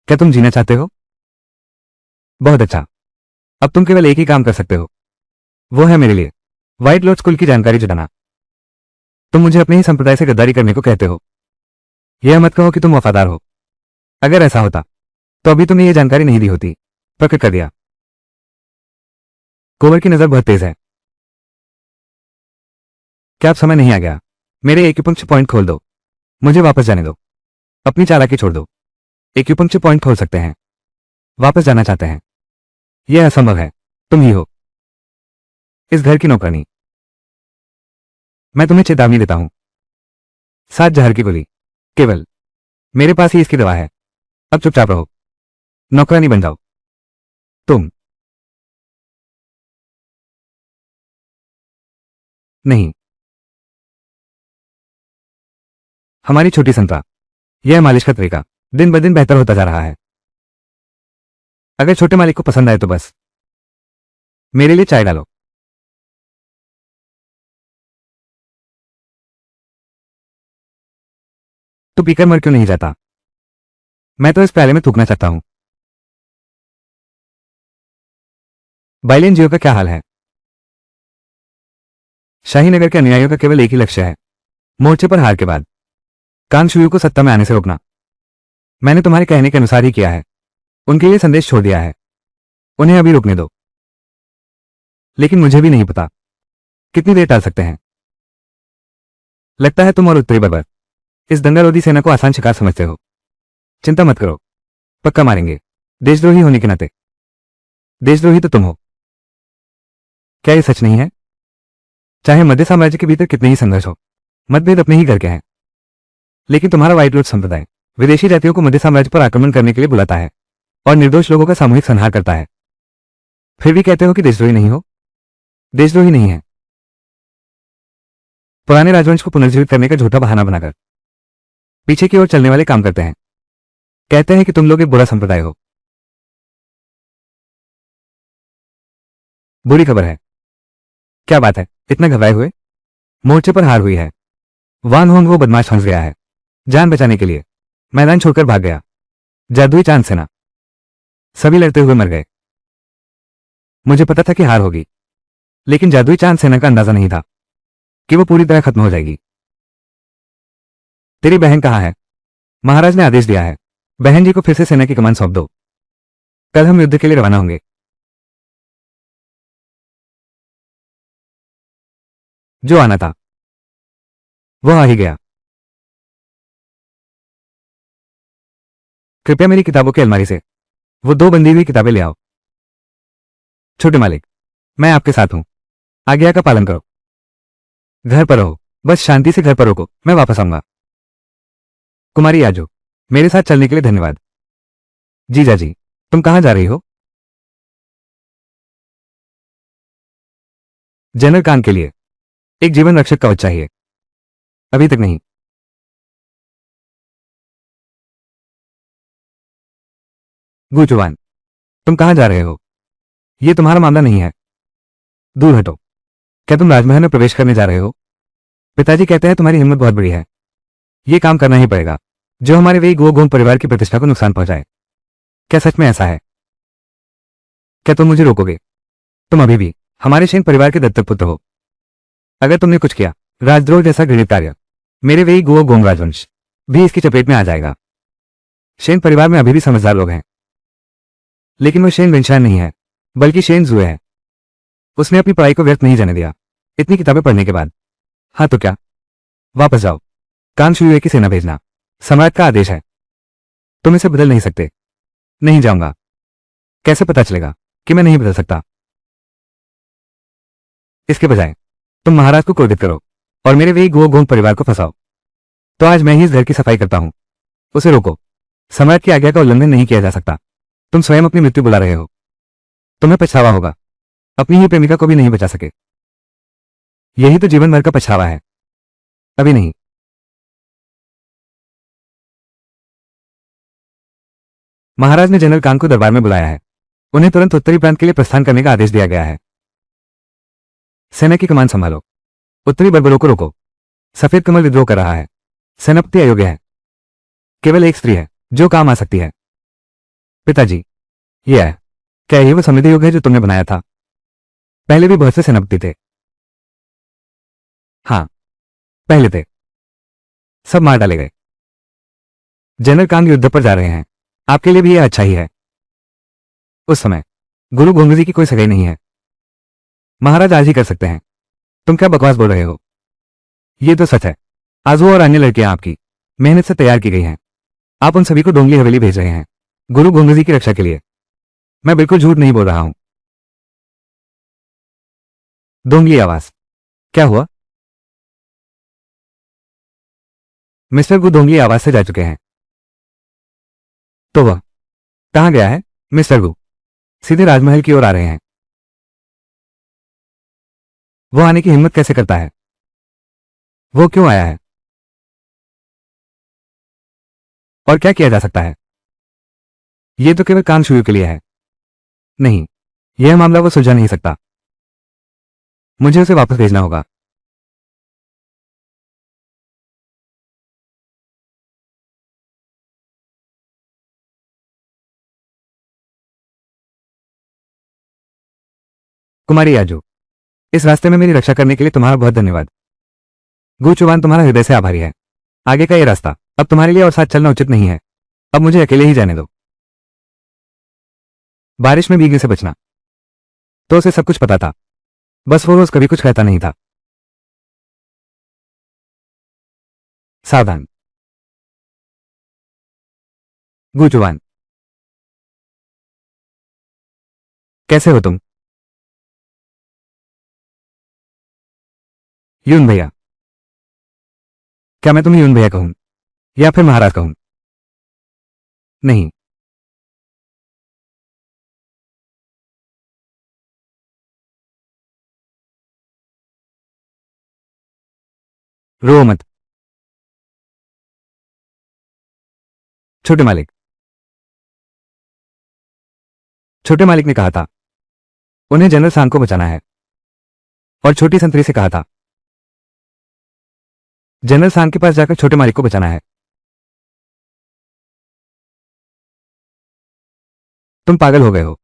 क्या तुम जीना चाहते हो? बहुत अच्छा। अब तुम केवल एक ही काम कर सकते हो। वो है मेरे लिए व्हाइट लोट स्कूल की जानकारी जुटाना। तुम मुझे अपने ही संप्रदाय से गद्दारी करने को कहते हो। यह मत कहो कि तुम वफादार हो। अगर ऐसा होता तो अभी तुमने ये जानकारी नहीं दी होती। प्रकट कर दिया। कोवर की नजर बहुत तेज है। क्या अब समय नहीं आ गया? मेरे एक्यूपंक्चर पॉइंट खोल दो। मुझे वापस जाने दो। अपनी चालाकी छोड़ दो। एक्यूपंक्चर पॉइंट खोल सकते हैं, वापस जाना चाहते हैं। यह असंभव है। तुम ही हो इस घर की नौकरानी। मैं तुम्हें चेतावनी देता हूं। 7 जहर की गोली। केवल मेरे पास ही इसकी दवा है। अब चुपचाप रहो, नौकरानी बन जाओ। तुम नहीं, हमारी छोटी संतरा, यह मालिश का तरीका दिन ब दिन बेहतर होता जा रहा है। अगर छोटे मालिक को पसंद आए तो बस मेरे लिए चाय डालो। तो पीकर मर क्यों नहीं जाता? मैं तो इस प्याले में थूकना चाहता हूं। बाइलेन जियो का क्या हाल है? शाहीनगर के अनुयायियों का केवल एक ही लक्ष्य है, मोर्चे पर हार के बाद कांगशुयू को सत्ता में आने से रोकना। मैंने तुम्हारे कहने के अनुसार ही किया है, उनके लिए संदेश छोड़ दिया है। उन्हें अभी रोकने दो। लेकिन मुझे भी नहीं पता कितनी देर टाल सकते हैं। लगता है तुम और उत्तरी बर्बर इस दंगारोधी सेना को आसान शिकार समझते हो। चिंता मत करो, पक्का मारेंगे, देशद्रोही होने के नाते। देशद्रोही तो तुम हो। क्या ये सच नहीं है? चाहे मध्य साम्राज्य के भीतर कितने ही संघर्ष हो, मतभेद अपने ही घर के हैं, लेकिन तुम्हारा व्हाइट लूट संप्रदाय विदेशी जातियों को मध्य साम्राज्य पर आक्रमण करने के लिए बुलाता है और निर्दोष लोगों का सामूहिक संहार करता है। फिर भी कहते हो कि देशद्रोही नहीं हो। देशद्रोही नहीं है, पुराने राजवंश को पुनर्जीवित करने का झूठा बहाना बनाकर पीछे की ओर चलने वाले काम करते हैं। कहते हैं कि तुम लोग एक बुरा संप्रदाय हो। बुरी खबर है। क्या बात है, इतना घबराए हुए? मोर्चे पर हार हुई है। वान होंग वो बदमाश फंस गया है। जान बचाने के लिए मैदान छोड़कर भाग गया। जादुई चांद सेना, सभी लड़ते हुए मर गए। मुझे पता था कि हार होगी, लेकिन जादुई चांद सेना का अंदाजा नहीं था कि वो पूरी तरह खत्म हो जाएगी। तेरी बहन कहाँ है? महाराज ने आदेश दिया है, बहन जी को फिर से सेना की कमान सौंप दो। कल हम युद्ध के लिए रवाना होंगे। जो आना था वो आ ही गया। कृपया मेरी किताबों की अलमारी से वो दो बंधी हुई किताबें ले आओ। छोटे मालिक, मैं आपके साथ हूं, आज्ञा का पालन करो। घर पर रहो, बस शांति से घर पर रोको, मैं वापस आऊंगा। कुमारी याजू, मेरे साथ चलने के लिए धन्यवाद। जीजा जी, तुम कहां जा रही हो? जनरल कान के लिए एक जीवन रक्षक कवच चाहिए। अभी तक नहीं। गुचुवान, तुम कहां जा रहे हो? यह तुम्हारा मामला नहीं है, दूर हटो। क्या तुम राजमहल में प्रवेश करने जा रहे हो? पिताजी कहते हैं तुम्हारी हिम्मत बहुत बड़ी है, यह काम करना ही पड़ेगा जो हमारे वही गोगोम परिवार की प्रतिष्ठा को नुकसान पहुंचाए। क्या सच में ऐसा है? क्या तुम मुझे रोकोगे? तुम अभी भी हमारे शेन परिवार के दत्तक पुत्र हो। अगर तुमने कुछ किया राजद्रोह जैसा घृणित कार्य, मेरे वही गुओ गोंग राजवंश भी इसकी चपेट में आ जाएगा। शेन परिवार में अभी भी समझदार लोग हैं, लेकिन वो शेन विंशान नहीं है, बल्कि शेन जुए है। उसने अपनी पढ़ाई को व्यर्थ नहीं जाने दिया, इतनी किताबें पढ़ने के बाद। हाँ तो क्या, वापस जाओ। कांग शुयुए की सेना भेजना सम्राट का आदेश है। तुम इसे बदल नहीं सकते। नहीं जाऊंगा। कैसे पता चलेगा कि मैं नहीं बदल सकता? इसके बजाय तुम महाराज को क्रोधित करो और मेरे वही गुओ गोंग परिवार को फंसाओ। तो आज मैं ही इस घर की सफाई करता हूं। उसे रोको। सम्राट की आज्ञा का उल्लंघन नहीं किया जा सकता। तुम स्वयं अपनी मृत्यु बुला रहे हो। तुम्हें पछतावा होगा, अपनी ही प्रेमिका को भी नहीं बचा सके। यही तो जीवन भर का पछतावा है। अभी नहीं। महाराज ने जनरल कांग को दरबार में बुलाया है। उन्हें तुरंत उत्तरी प्रांत के लिए प्रस्थान करने का आदेश दिया गया है। सेना की कमान संभालो, उत्तरी बर्बरों को रोको। सफेद कमल विद्रोह कर रहा है। सेनापति अयोग्य है। केवल एक स्त्री है जो काम आ सकती है। पिताजी, यह है, क्या यही वो समृद्धि युग है जो तुमने बनाया था? पहले भी बहुत से सेनापति थे। हाँ, पहले थे, सब मार डाले गए। जनरल कांग युद्ध पर जा रहे हैं, आपके लिए भी यह अच्छा ही है। उस समय गुरु गोंगजी की कोई सगाई नहीं है। महाराज आज ही कर सकते हैं। तुम क्या बकवास बोल रहे हो? ये तो सच है। आजू और अन्य लड़कियां आपकी मेहनत से तैयार की गई हैं। आप उन सभी को डोंगली हवेली भेज रहे हैं गुरु गोंगजी की रक्षा के लिए। मैं बिल्कुल झूठ नहीं बोल रहा हूं। डोंगली आवाज, क्या हुआ? मिस्टर गु डोंगली आवाज से जा चुके हैं। तो वह कहाँ गया है? मिस्टर गु सीधे राजमहल की ओर आ रहे हैं। वो आने की हिम्मत कैसे करता है? वो क्यों आया है? और क्या किया जा सकता है? ये तो केवल कानशूयों के लिए है। नहीं, यह मामला वो सुलझा नहीं सकता। मुझे उसे वापस भेजना होगा। कुमारी याजू, इस रास्ते में मेरी रक्षा करने के लिए तुम्हारा बहुत धन्यवाद। गु चुवान तुम्हारा हृदय से आभारी है। आगे का ये रास्ता अब तुम्हारे लिए और साथ चलना उचित नहीं है। अब मुझे अकेले ही जाने दो। बारिश में भीगने से बचना। तो उसे सब कुछ पता था, बस वो रोज कभी कुछ कहता नहीं था। सावधान। गु चुवान, कैसे हो तुम? यून भैया। क्या मैं तुम्हें यून भैया कहूं या फिर महाराज कहूं? नहीं। रो मत। छोटे मालिक। छोटे मालिक ने कहा था उन्हें जनरल सांग को बचाना है, और छोटी संतरी से कहा था जनरल सांग के पास जाकर छोटे मालिक को बचाना है। तुम पागल हो गए हो।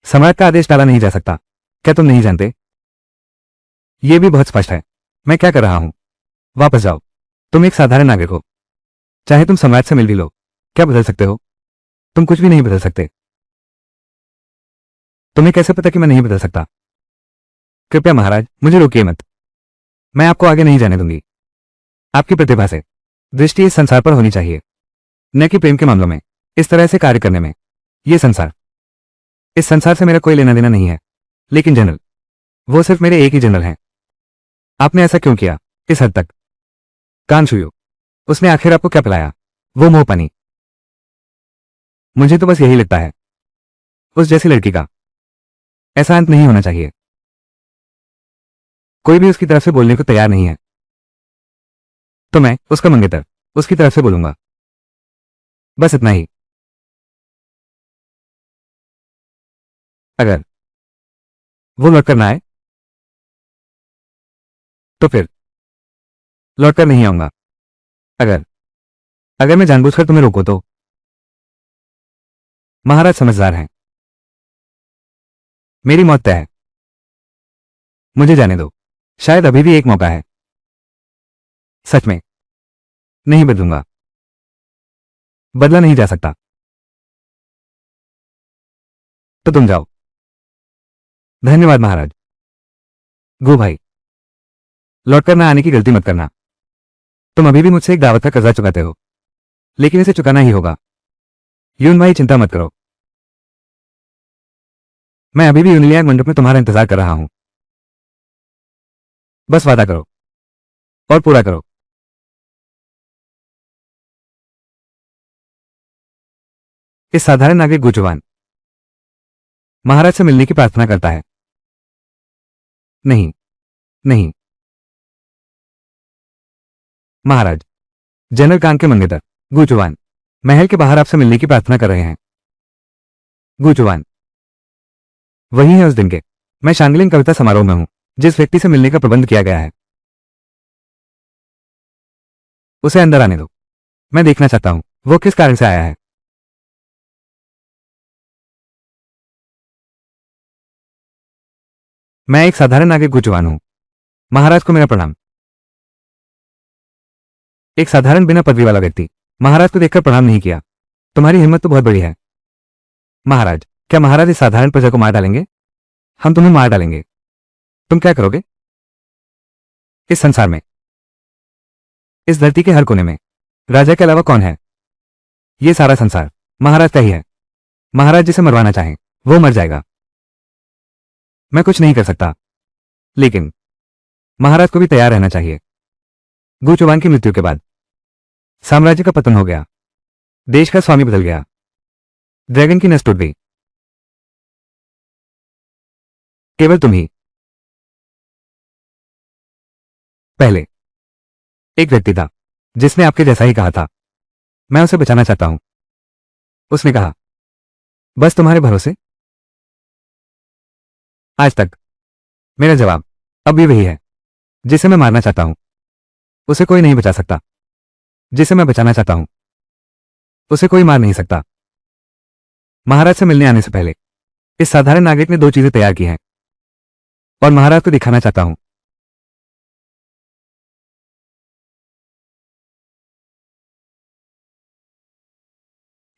सम्राट का आदेश टाला नहीं जा सकता। क्या तुम नहीं जानते? यह भी बहुत स्पष्ट है। मैं क्या कर रहा हूं? वापस जाओ। तुम एक साधारण नागरिक हो। चाहे तुम सम्राट से मिल भी लो, क्या बदल सकते हो? तुम कुछ भी नहीं बदल सकते। तुम्हें कैसे पता कि मैं नहीं बदल सकता? कृपया महाराज, मुझे रोकिए मत। मैं आपको आगे नहीं जाने दूंगी। आपकी प्रतिभा से दृष्टि इस संसार पर होनी चाहिए, न कि प्रेम के मामलों में इस तरह से कार्य करने में। यह संसार, इस संसार से मेरा कोई लेना देना नहीं है, लेकिन जनरल, वो सिर्फ मेरे एक ही जनरल हैं। आपने ऐसा क्यों किया इस हद तक? कानशुयो, उसने आखिर आपको क्या पिलाया? वो मोह पानी। मुझे तो बस यही लगता है, उस जैसी लड़की का ऐसा अंत नहीं होना चाहिए। कोई भी उसकी तरफ से बोलने को तैयार नहीं है, तो मैं उसका मंगेतर उसकी तरफ से बोलूंगा। बस इतना ही। अगर वो लौटकर ना आए, तो फिर लौटकर नहीं आऊंगा। अगर अगर मैं जानबूझकर तुम्हें रोको तो? महाराज समझदार हैं। मेरी मौत तय है। मुझे जाने दो। शायद अभी भी एक मौका है। सच में नहीं बदलूंगा। बदला नहीं जा सकता। तो तुम जाओ। धन्यवाद महाराज। गो भाई, लौटकर ना आने की गलती मत करना। तुम अभी भी मुझसे एक दावत का कर्जा चुकाते हो, लेकिन इसे चुकाना ही होगा। यून भाई, चिंता मत करो। मैं अभी भी यूनिलियांग मंडप में तुम्हारा इंतजार कर रहा हूं। बस वादा करो और पूरा करो। इस साधारण नागरिक गुचुवान महाराज से मिलने की प्रार्थना करता है। नहीं, नहीं। महाराज, जनरल कांग के मंगेतर गुचुवान महल के बाहर आपसे मिलने की प्रार्थना कर रहे हैं। गुचुवान वही है उस दिन के मैं शांगलिंग कविता समारोह में हूं, जिस व्यक्ति से मिलने का प्रबंध किया गया है। उसे अंदर आने दो। मैं देखना चाहता हूं वो किस कारण से आया है। मैं एक साधारण नागरिक गुचुवान हूं। महाराज को मेरा प्रणाम। एक साधारण बिना पदवी वाला व्यक्ति महाराज को देखकर प्रणाम नहीं किया। तुम्हारी हिम्मत तो बहुत बड़ी है। महाराज, क्या महाराज इस साधारण प्रजा को मार डालेंगे? हम तुम्हें मार डालेंगे। तुम क्या करोगे? इस संसार में, इस धरती के हर कोने में राजा के अलावा कौन है? ये सारा संसार महाराज का ही है। महाराज जिसे मरवाना चाहें वो मर जाएगा। मैं कुछ नहीं कर सकता, लेकिन महाराज को भी तैयार रहना चाहिए। गुचुवान की मृत्यु के बाद साम्राज्य का पतन हो गया। देश का स्वामी बदल गया। ड्रैगन की नस टूट गई। केवल तुम ही। पहले एक व्यक्ति था जिसने आपके जैसा ही कहा था, मैं उसे बचाना चाहता हूं। उसने कहा, बस तुम्हारे भरोसे। आज तक मेरा जवाब अब भी वही है। जिसे मैं मारना चाहता हूं उसे कोई नहीं बचा सकता। जिसे मैं बचाना चाहता हूं उसे कोई मार नहीं सकता। महाराज से मिलने आने से पहले इस साधारण नागरिक ने दो चीजें तैयार की हैं और महाराज को दिखाना चाहता हूं।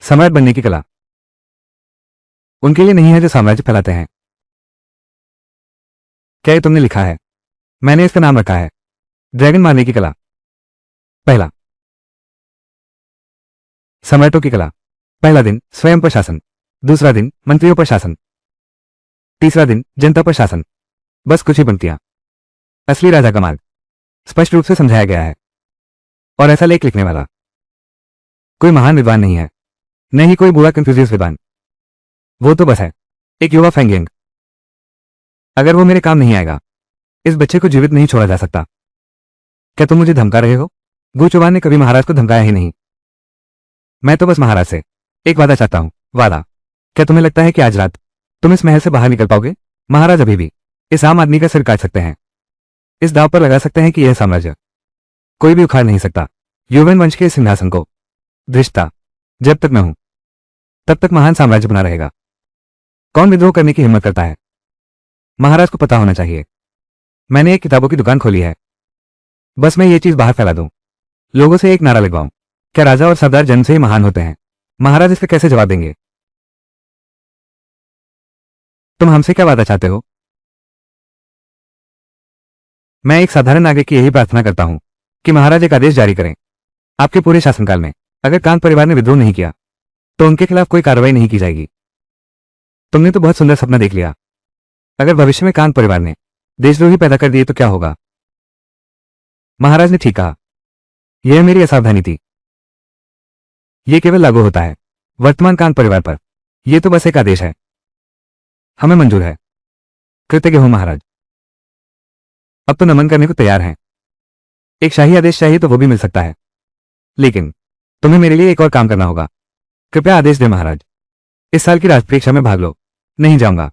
सम्राट बनने की कला उनके लिए नहीं है जो साम्राज्य फैलाते हैं। क्या ये तुमने लिखा है? मैंने इसका नाम रखा है ड्रैगन मारने की कला। पहला, सम्राटों की कला। पहला दिन स्वयं पर शासन, दूसरा दिन मंत्रियों पर शासन, तीसरा दिन जनता पर शासन। बस कुछ ही पंक्तियां। असली राजा का मार्ग स्पष्ट रूप से समझाया गया है। और ऐसा लेख लिखने वाला कोई महान विद्वान नहीं है, न ही कोई बुरा कंफ्यूजियस विद्वान। वो तो बस है एक युवा फेंगियंग। अगर वो मेरे काम नहीं आएगा, इस बच्चे को जीवित नहीं छोड़ा जा सकता। क्या तुम मुझे धमका रहे हो? गु चौहान ने कभी महाराज को धमकाया ही नहीं। मैं तो बस महाराज से एक वादा चाहता हूं। वादा? क्या तुम्हें लगता है कि आज रात तुम इस महल से बाहर निकल पाओगे? महाराज अभी भी इस आम आदमी का सिर काट सकते हैं, इस दांव पर लगा सकते हैं कि यह साम्राज्य कोई भी उखाड़ नहीं सकता। युवन वंश के इस सिंहासन को धृष्टता, जब तक मैं हूं तब तक महान साम्राज्य बना रहेगा। कौन विद्रोह करने की हिम्मत करता है? महाराज को पता होना चाहिए। मैंने एक किताबों की दुकान खोली है। बस मैं ये चीज बाहर फैला दूं, लोगों से एक नारा लगवाऊं। क्या राजा और सरदार जन्म से ही महान होते हैं? महाराज इसका कैसे जवाब देंगे? तुम हमसे क्या वादा चाहते हो? मैं एक साधारण नागरिक की यही प्रार्थना करता हूं कि महाराज एक आदेश जारी करें। आपके पूरे शासनकाल में अगर कांत परिवार ने विद्रोह नहीं किया तो उनके खिलाफ कोई कार्रवाई नहीं की जाएगी। तुमने तो बहुत सुंदर सपना देख लिया। अगर भविष्य में कांत परिवार ने देशद्रोही पैदा कर दिए तो क्या होगा? महाराज ने ठीक कहा, यह मेरी असावधानी थी। यह केवल लागू होता है वर्तमान कांत परिवार पर। यह तो बस एक आदेश है। हमें मंजूर है। कृतज्ञ हूं महाराज। अब तो नमन करने को तैयार हैं। एक शाही आदेश चाहिए तो वो भी मिल सकता है, लेकिन तुम्हें मेरे लिए एक और काम करना होगा। कृपया आदेश दे महाराज। इस साल की राजपरीक्षा में भाग लो। नहीं जाऊंगा।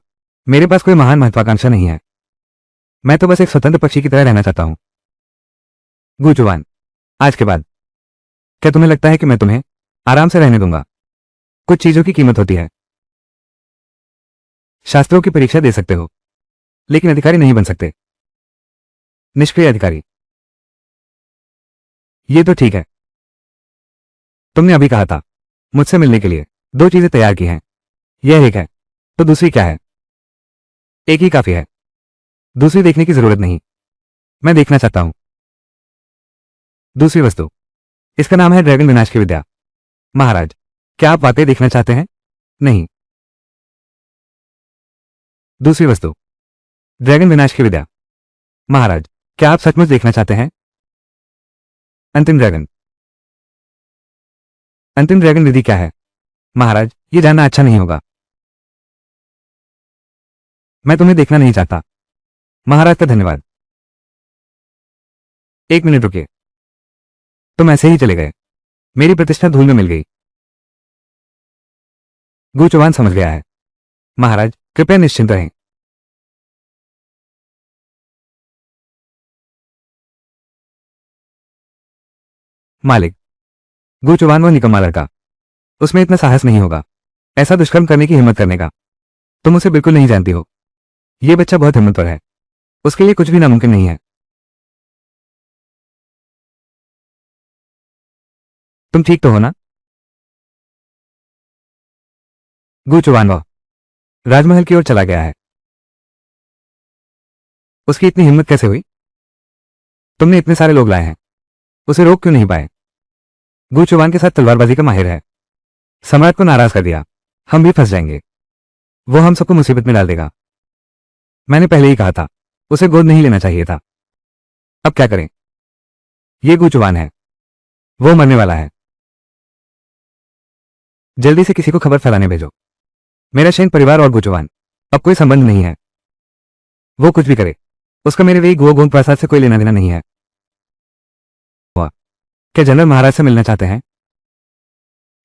मेरे पास कोई महान महत्वाकांक्षा नहीं है। मैं तो बस एक स्वतंत्र पक्षी की तरह रहना चाहता हूं। गु चौहान, आज के बाद क्या तुम्हें लगता है कि मैं तुम्हें आराम से रहने दूंगा? कुछ चीजों की कीमत होती है। शास्त्रों की परीक्षा दे सकते हो, लेकिन अधिकारी नहीं बन सकते। निष्क्रिय अधिकारी। ये तो ठीक है। तुमने अभी कहा था मुझसे मिलने के लिए दो चीजें तैयार की हैं। यह एक है, तो दूसरी क्या है? एक ही काफी है। दूसरी देखने की जरूरत नहीं। मैं देखना चाहता हूं। दूसरी वस्तु, इसका नाम है ड्रैगन विनाश की विद्या। महाराज, क्या आप वाकई देखना चाहते हैं? नहीं। दूसरी वस्तु, ड्रैगन विनाश की विद्या। महाराज, क्या आप सचमुच देखना चाहते हैं? अंतिम ड्रैगन। अंतिम ड्रैगन विधि क्या है? महाराज, यह जानना अच्छा नहीं होगा। मैं तुम्हें देखना नहीं चाहता। महाराज का धन्यवाद। एक मिनट रुकिए। तुम ऐसे ही चले गए। मेरी प्रतिष्ठा धूल में मिल गई। गु चौहान समझ गया है। महाराज, कृपया निश्चिंत रहें। मालिक, गु चौहान वो निकम्मा लड़का, उसमें इतना साहस नहीं होगा ऐसा दुष्कर्म करने की हिम्मत करने का। तुम उसे बिल्कुल नहीं जानती हो। यह बच्चा बहुत हिम्मतवर है। उसके लिए कुछ भी नामुमकिन नहीं है। तुम ठीक तो हो ना? गु चौहान वह राजमहल की ओर चला गया है। उसकी इतनी हिम्मत कैसे हुई? तुमने इतने सारे लोग लाए हैं, उसे रोक क्यों नहीं पाए? गु चौहान के साथ तलवारबाजी का माहिर है। सम्राट को नाराज कर दिया, हम भी फंस जाएंगे। वो हम सबको मुसीबत में डाल देगा। मैंने पहले ही कहा था उसे गोद नहीं लेना चाहिए था। अब क्या करें? ये गु चौहान है, वो मरने वाला है। जल्दी से किसी को खबर फैलाने भेजो। मेरा शेन परिवार और गुचवान अब कोई संबंध नहीं है। वो कुछ भी करे, उसका मेरे वे गुओ गोंग प्रसाद से कोई लेना देना नहीं है। क्या जनरल महाराज से मिलना चाहते हैं?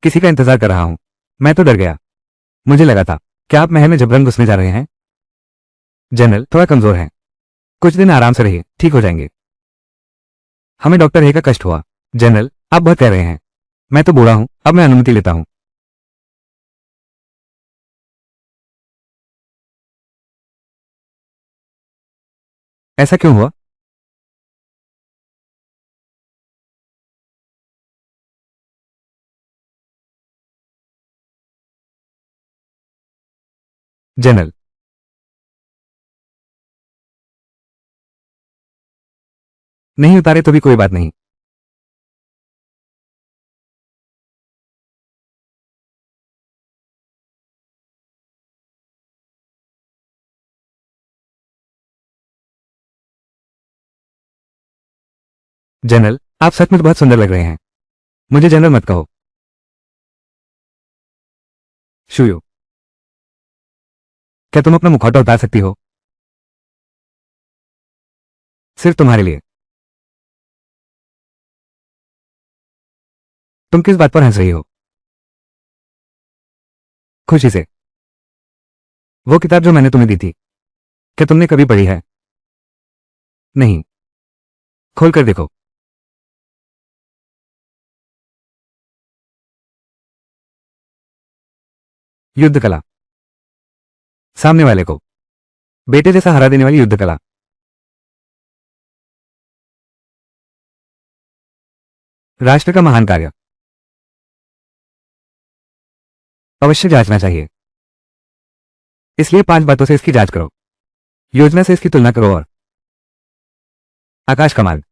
किसी का इंतजार कर रहा हूं। मैं तो डर गया। मुझे लगा था क्या आप महल में जबरन घुसने जा रहे हैं? जनरल थोड़ा कमजोर है, कुछ दिन आराम से रहिए, ठीक हो जाएंगे। हमें डॉक्टर हे का कष्ट हुआ। जनरल आप बहुत कह रहे हैं। मैं तो बूढ़ा हूं, अब मैं अनुमति लेता हूं। ऐसा क्यों हुआ? जनरल नहीं उतारे तो भी कोई बात नहीं। जनरल आप सचमुच बहुत सुंदर लग रहे हैं। मुझे जनरल मत कहो। शुयू क्या तुम अपना मुखौटा उतार सकती हो? सिर्फ तुम्हारे लिए। तुम किस बात पर हंस रही हो? खुशी से। वो किताब जो मैंने तुम्हें दी थी, क्या तुमने कभी पढ़ी है? नहीं। खोल कर देखो। युद्ध कला। सामने वाले को बेटे जैसा हरा देने वाली युद्ध कला। राष्ट्र का महान कार्य। अवश्य जांचना चाहिए। इसलिए 5 बातों से इसकी जांच करो, योजना से इसकी तुलना करो और आकाश का मार्ग।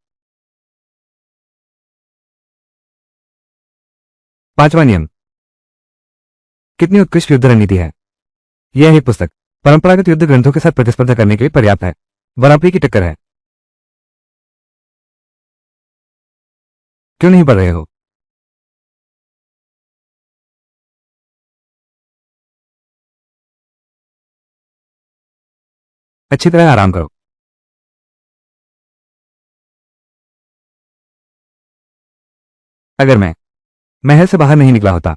5वां नियम। कितनी उत्कृष्ट युद्ध रणनीति है। यह एक पुस्तक परंपरागत युद्ध ग्रंथों के साथ प्रतिस्पर्धा करने के लिए पर्याप्त है। बराबरी की टक्कर है। क्यों नहीं पढ़ रहे हो? अच्छी तरह आराम करो। अगर मैं महल से बाहर नहीं निकला होता,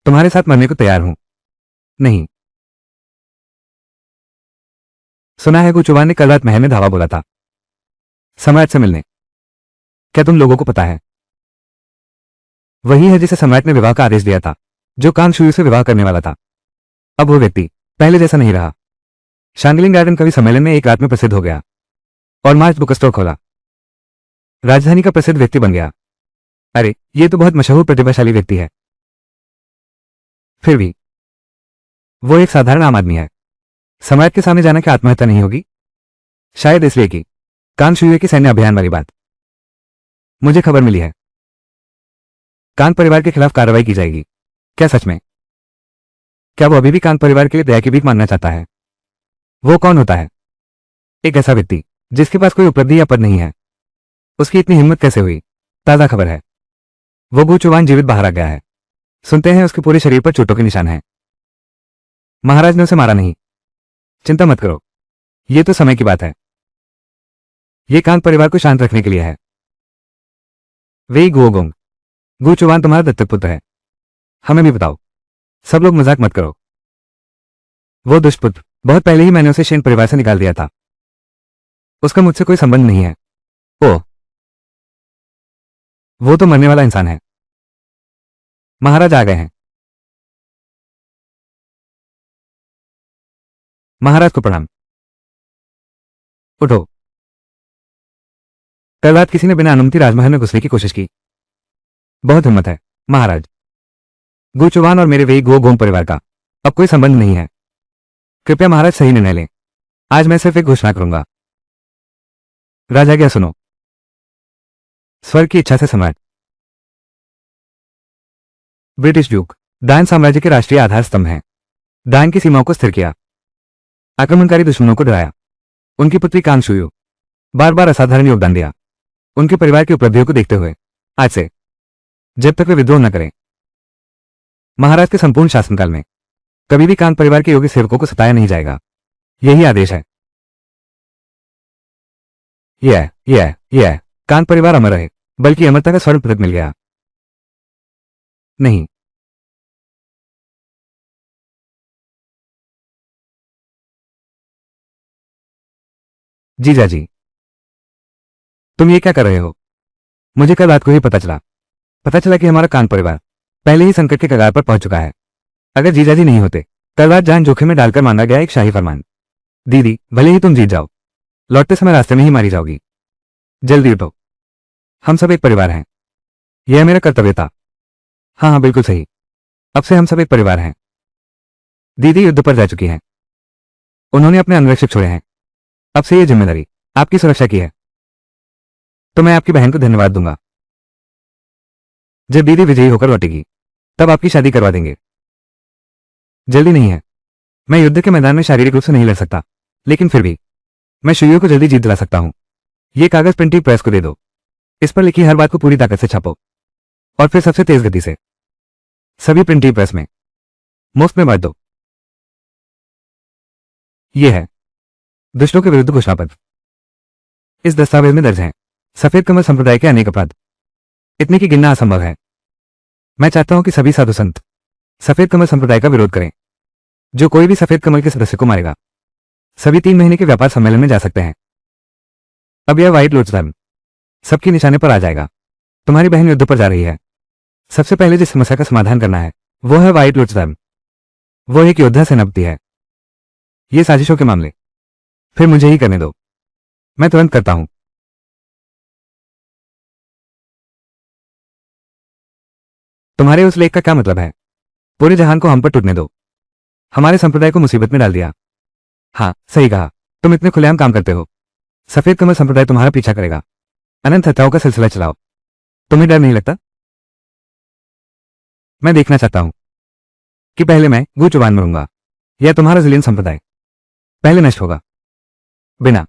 तुम्हारे साथ मरने को तैयार हूं। नहीं। सुना है गुचुवान ने कल रात महल में धावा बोला था सम्राट से मिलने। क्या तुम लोगों को पता है? वही है जिसे सम्राट ने विवाह का आदेश दिया था, जो कांग शुयू से विवाह करने वाला था। अब वो व्यक्ति पहले जैसा नहीं रहा। शांगलिंग गार्डन कवि सम्मेलन में एक रात में प्रसिद्ध हो गया और मार्च बुक स्टोर खोला। राजधानी का प्रसिद्ध व्यक्ति बन गया। अरे ये तो बहुत मशहूर प्रतिभाशाली व्यक्ति है। फिर भी वो एक साधारण आम आदमी है। सम्राट के सामने जाना क्या आत्महत्या नहीं होगी? शायद इसलिए कि कांग शुयू के सैन्य अभियान वाली बात। मुझे खबर मिली है कांग परिवार के खिलाफ कार्रवाई की जाएगी। क्या सच में? क्या वो अभी भी कांग परिवार के लिए दया की भीख मांगना चाहता है? वो कौन होता है? एक ऐसा व्यक्ति जिसके पास कोई उपलब्धि या पद नहीं है। उसकी इतनी हिम्मत कैसे हुई? ताजा खबर है वो गुचुवान जीवित बाहर आ गया है। सुनते हैं उसके पूरे शरीर पर चोटों के निशान हैं। महाराज ने उसे मारा नहीं। चिंता मत करो, ये तो समय की बात है। ये कांग परिवार को शांत रखने के लिए है। वेई गुओगोंग, गुचुवान तुम्हारा दत्तक पुत्र है। हमें भी बताओ। सब लोग मजाक मत करो। वो दुष्पुत्र बहुत पहले ही मैंने उसे शेन परिवार से निकाल दिया था। उसका मुझसे कोई संबंध नहीं है। ओह, वो तो मरने वाला इंसान है। महाराज आ गए हैं। महाराज को प्रणाम। उठो। कल रात किसी ने बिना अनुमति राजमहल में घुसने की कोशिश की। बहुत हिम्मत है महाराज। गुचुवान और मेरे वेई गुओ गोंग परिवार का अब कोई संबंध नहीं है। कृपया महाराज सही निर्णय लें। आज मैं सिर्फ एक घोषणा करूंगा। राजा क्या सुनो। स्वर्ग की इच्छा से सम्राट। ब्रिटिश ड्यूक दान साम्राज्य के राष्ट्रीय आधार स्तंभ हैं। दान की सीमाओं को स्थिर किया, आक्रमणकारी दुश्मनों को डराया। उनकी पुत्री कांग शुयू बार बार असाधारण योगदान दिया। उनके परिवार की उपलब्धियों को देखते हुए आज से जब तक वे विद्रोह न करें, महाराज के संपूर्ण शासनकाल में कभी भी कांत परिवार के योग्य सेवकों को सताया नहीं जाएगा। यही आदेश है। यह कांत परिवार अमर रहे, बल्कि अमरता का स्वर्ण पदक मिल गया। नहीं, जीजा जी, तुम ये क्या कर रहे हो? मुझे कल रात को ही पता चला कि हमारा कांत परिवार पहले ही संकट के कगार पर पहुंच चुका है। अगर जीजा जी नहीं होते, कल रात जान जोखिम में डालकर माना गया एक शाही फरमान। दीदी, भले ही तुम जीत जाओ, लौटते समय रास्ते में ही मारी जाओगी। जल्दी उठो, हम सब एक परिवार हैं। यह मेरा कर्तव्य था। हाँ हाँ, बिल्कुल सही। अब से हम सब एक परिवार हैं। दीदी युद्ध पर जा चुकी हैं। उन्होंने अपने अंगरक्षक छोड़े हैं। अब से यह जिम्मेदारी आपकी सुरक्षा की है। तो मैं आपकी बहन को धन्यवाद दूंगा। जब दीदी विजयी होकर लौटेगी, तब आपकी शादी करवा देंगे। जल्दी नहीं है। मैं युद्ध के मैदान में शारीरिक रूप से नहीं लड़ सकता, लेकिन फिर भी मैं शुइयों को जल्दी जीत दिला सकता हूं। यह कागज प्रिंटिंग प्रेस को दे दो। इस पर लिखी हर बात को पूरी ताकत से छापो, और फिर सबसे तेज गति से सभी प्रिंटिंग प्रेस में मुफ्त में बांट दो। यह है दुष्टों के विरुद्ध घोषणा पत्र। इस दस्तावेज में दर्ज हैं सफेद कमल संप्रदाय के अनेक अपराध। इतने की गिनना असंभव है। मैं चाहता हूं कि सभी साधु संत सफेद कमल संप्रदाय का विरोध करें। जो कोई भी सफेद कमल के सदस्य को मारेगा, सभी 3 महीने के व्यापार सम्मेलन में जा सकते हैं। अब यह व्हाइट लोटस धर्म सबकी निशाने पर आ जाएगा। तुम्हारी बहन युद्ध पर जा रही है। सबसे पहले जिस समस्या का समाधान करना है, वो है व्हाइट लोटस धर्म। वो एक योद्धा सेनापति है। ये साजिशों के मामले फिर मुझे ही करने दो। मैं तुरंत करता हूं। तुम्हारे उस लेख का क्या मतलब है? पूरे जहान को हम पर टूटने दो। हमारे संप्रदाय को मुसीबत में डाल दिया। हाँ, सही कहा। तुम इतने खुलेआम काम करते हो। सफेद कमल संप्रदाय तुम्हारा पीछा करेगा। अनंत हत्याओं का सिलसिला चलाओ। तुम्हें डर नहीं लगता? मैं देखना चाहता हूं कि पहले मैं गू चुबान मरूंगा, या तुम्हारा जिलियन संप्रदाय पहले नष्ट होगा। बिना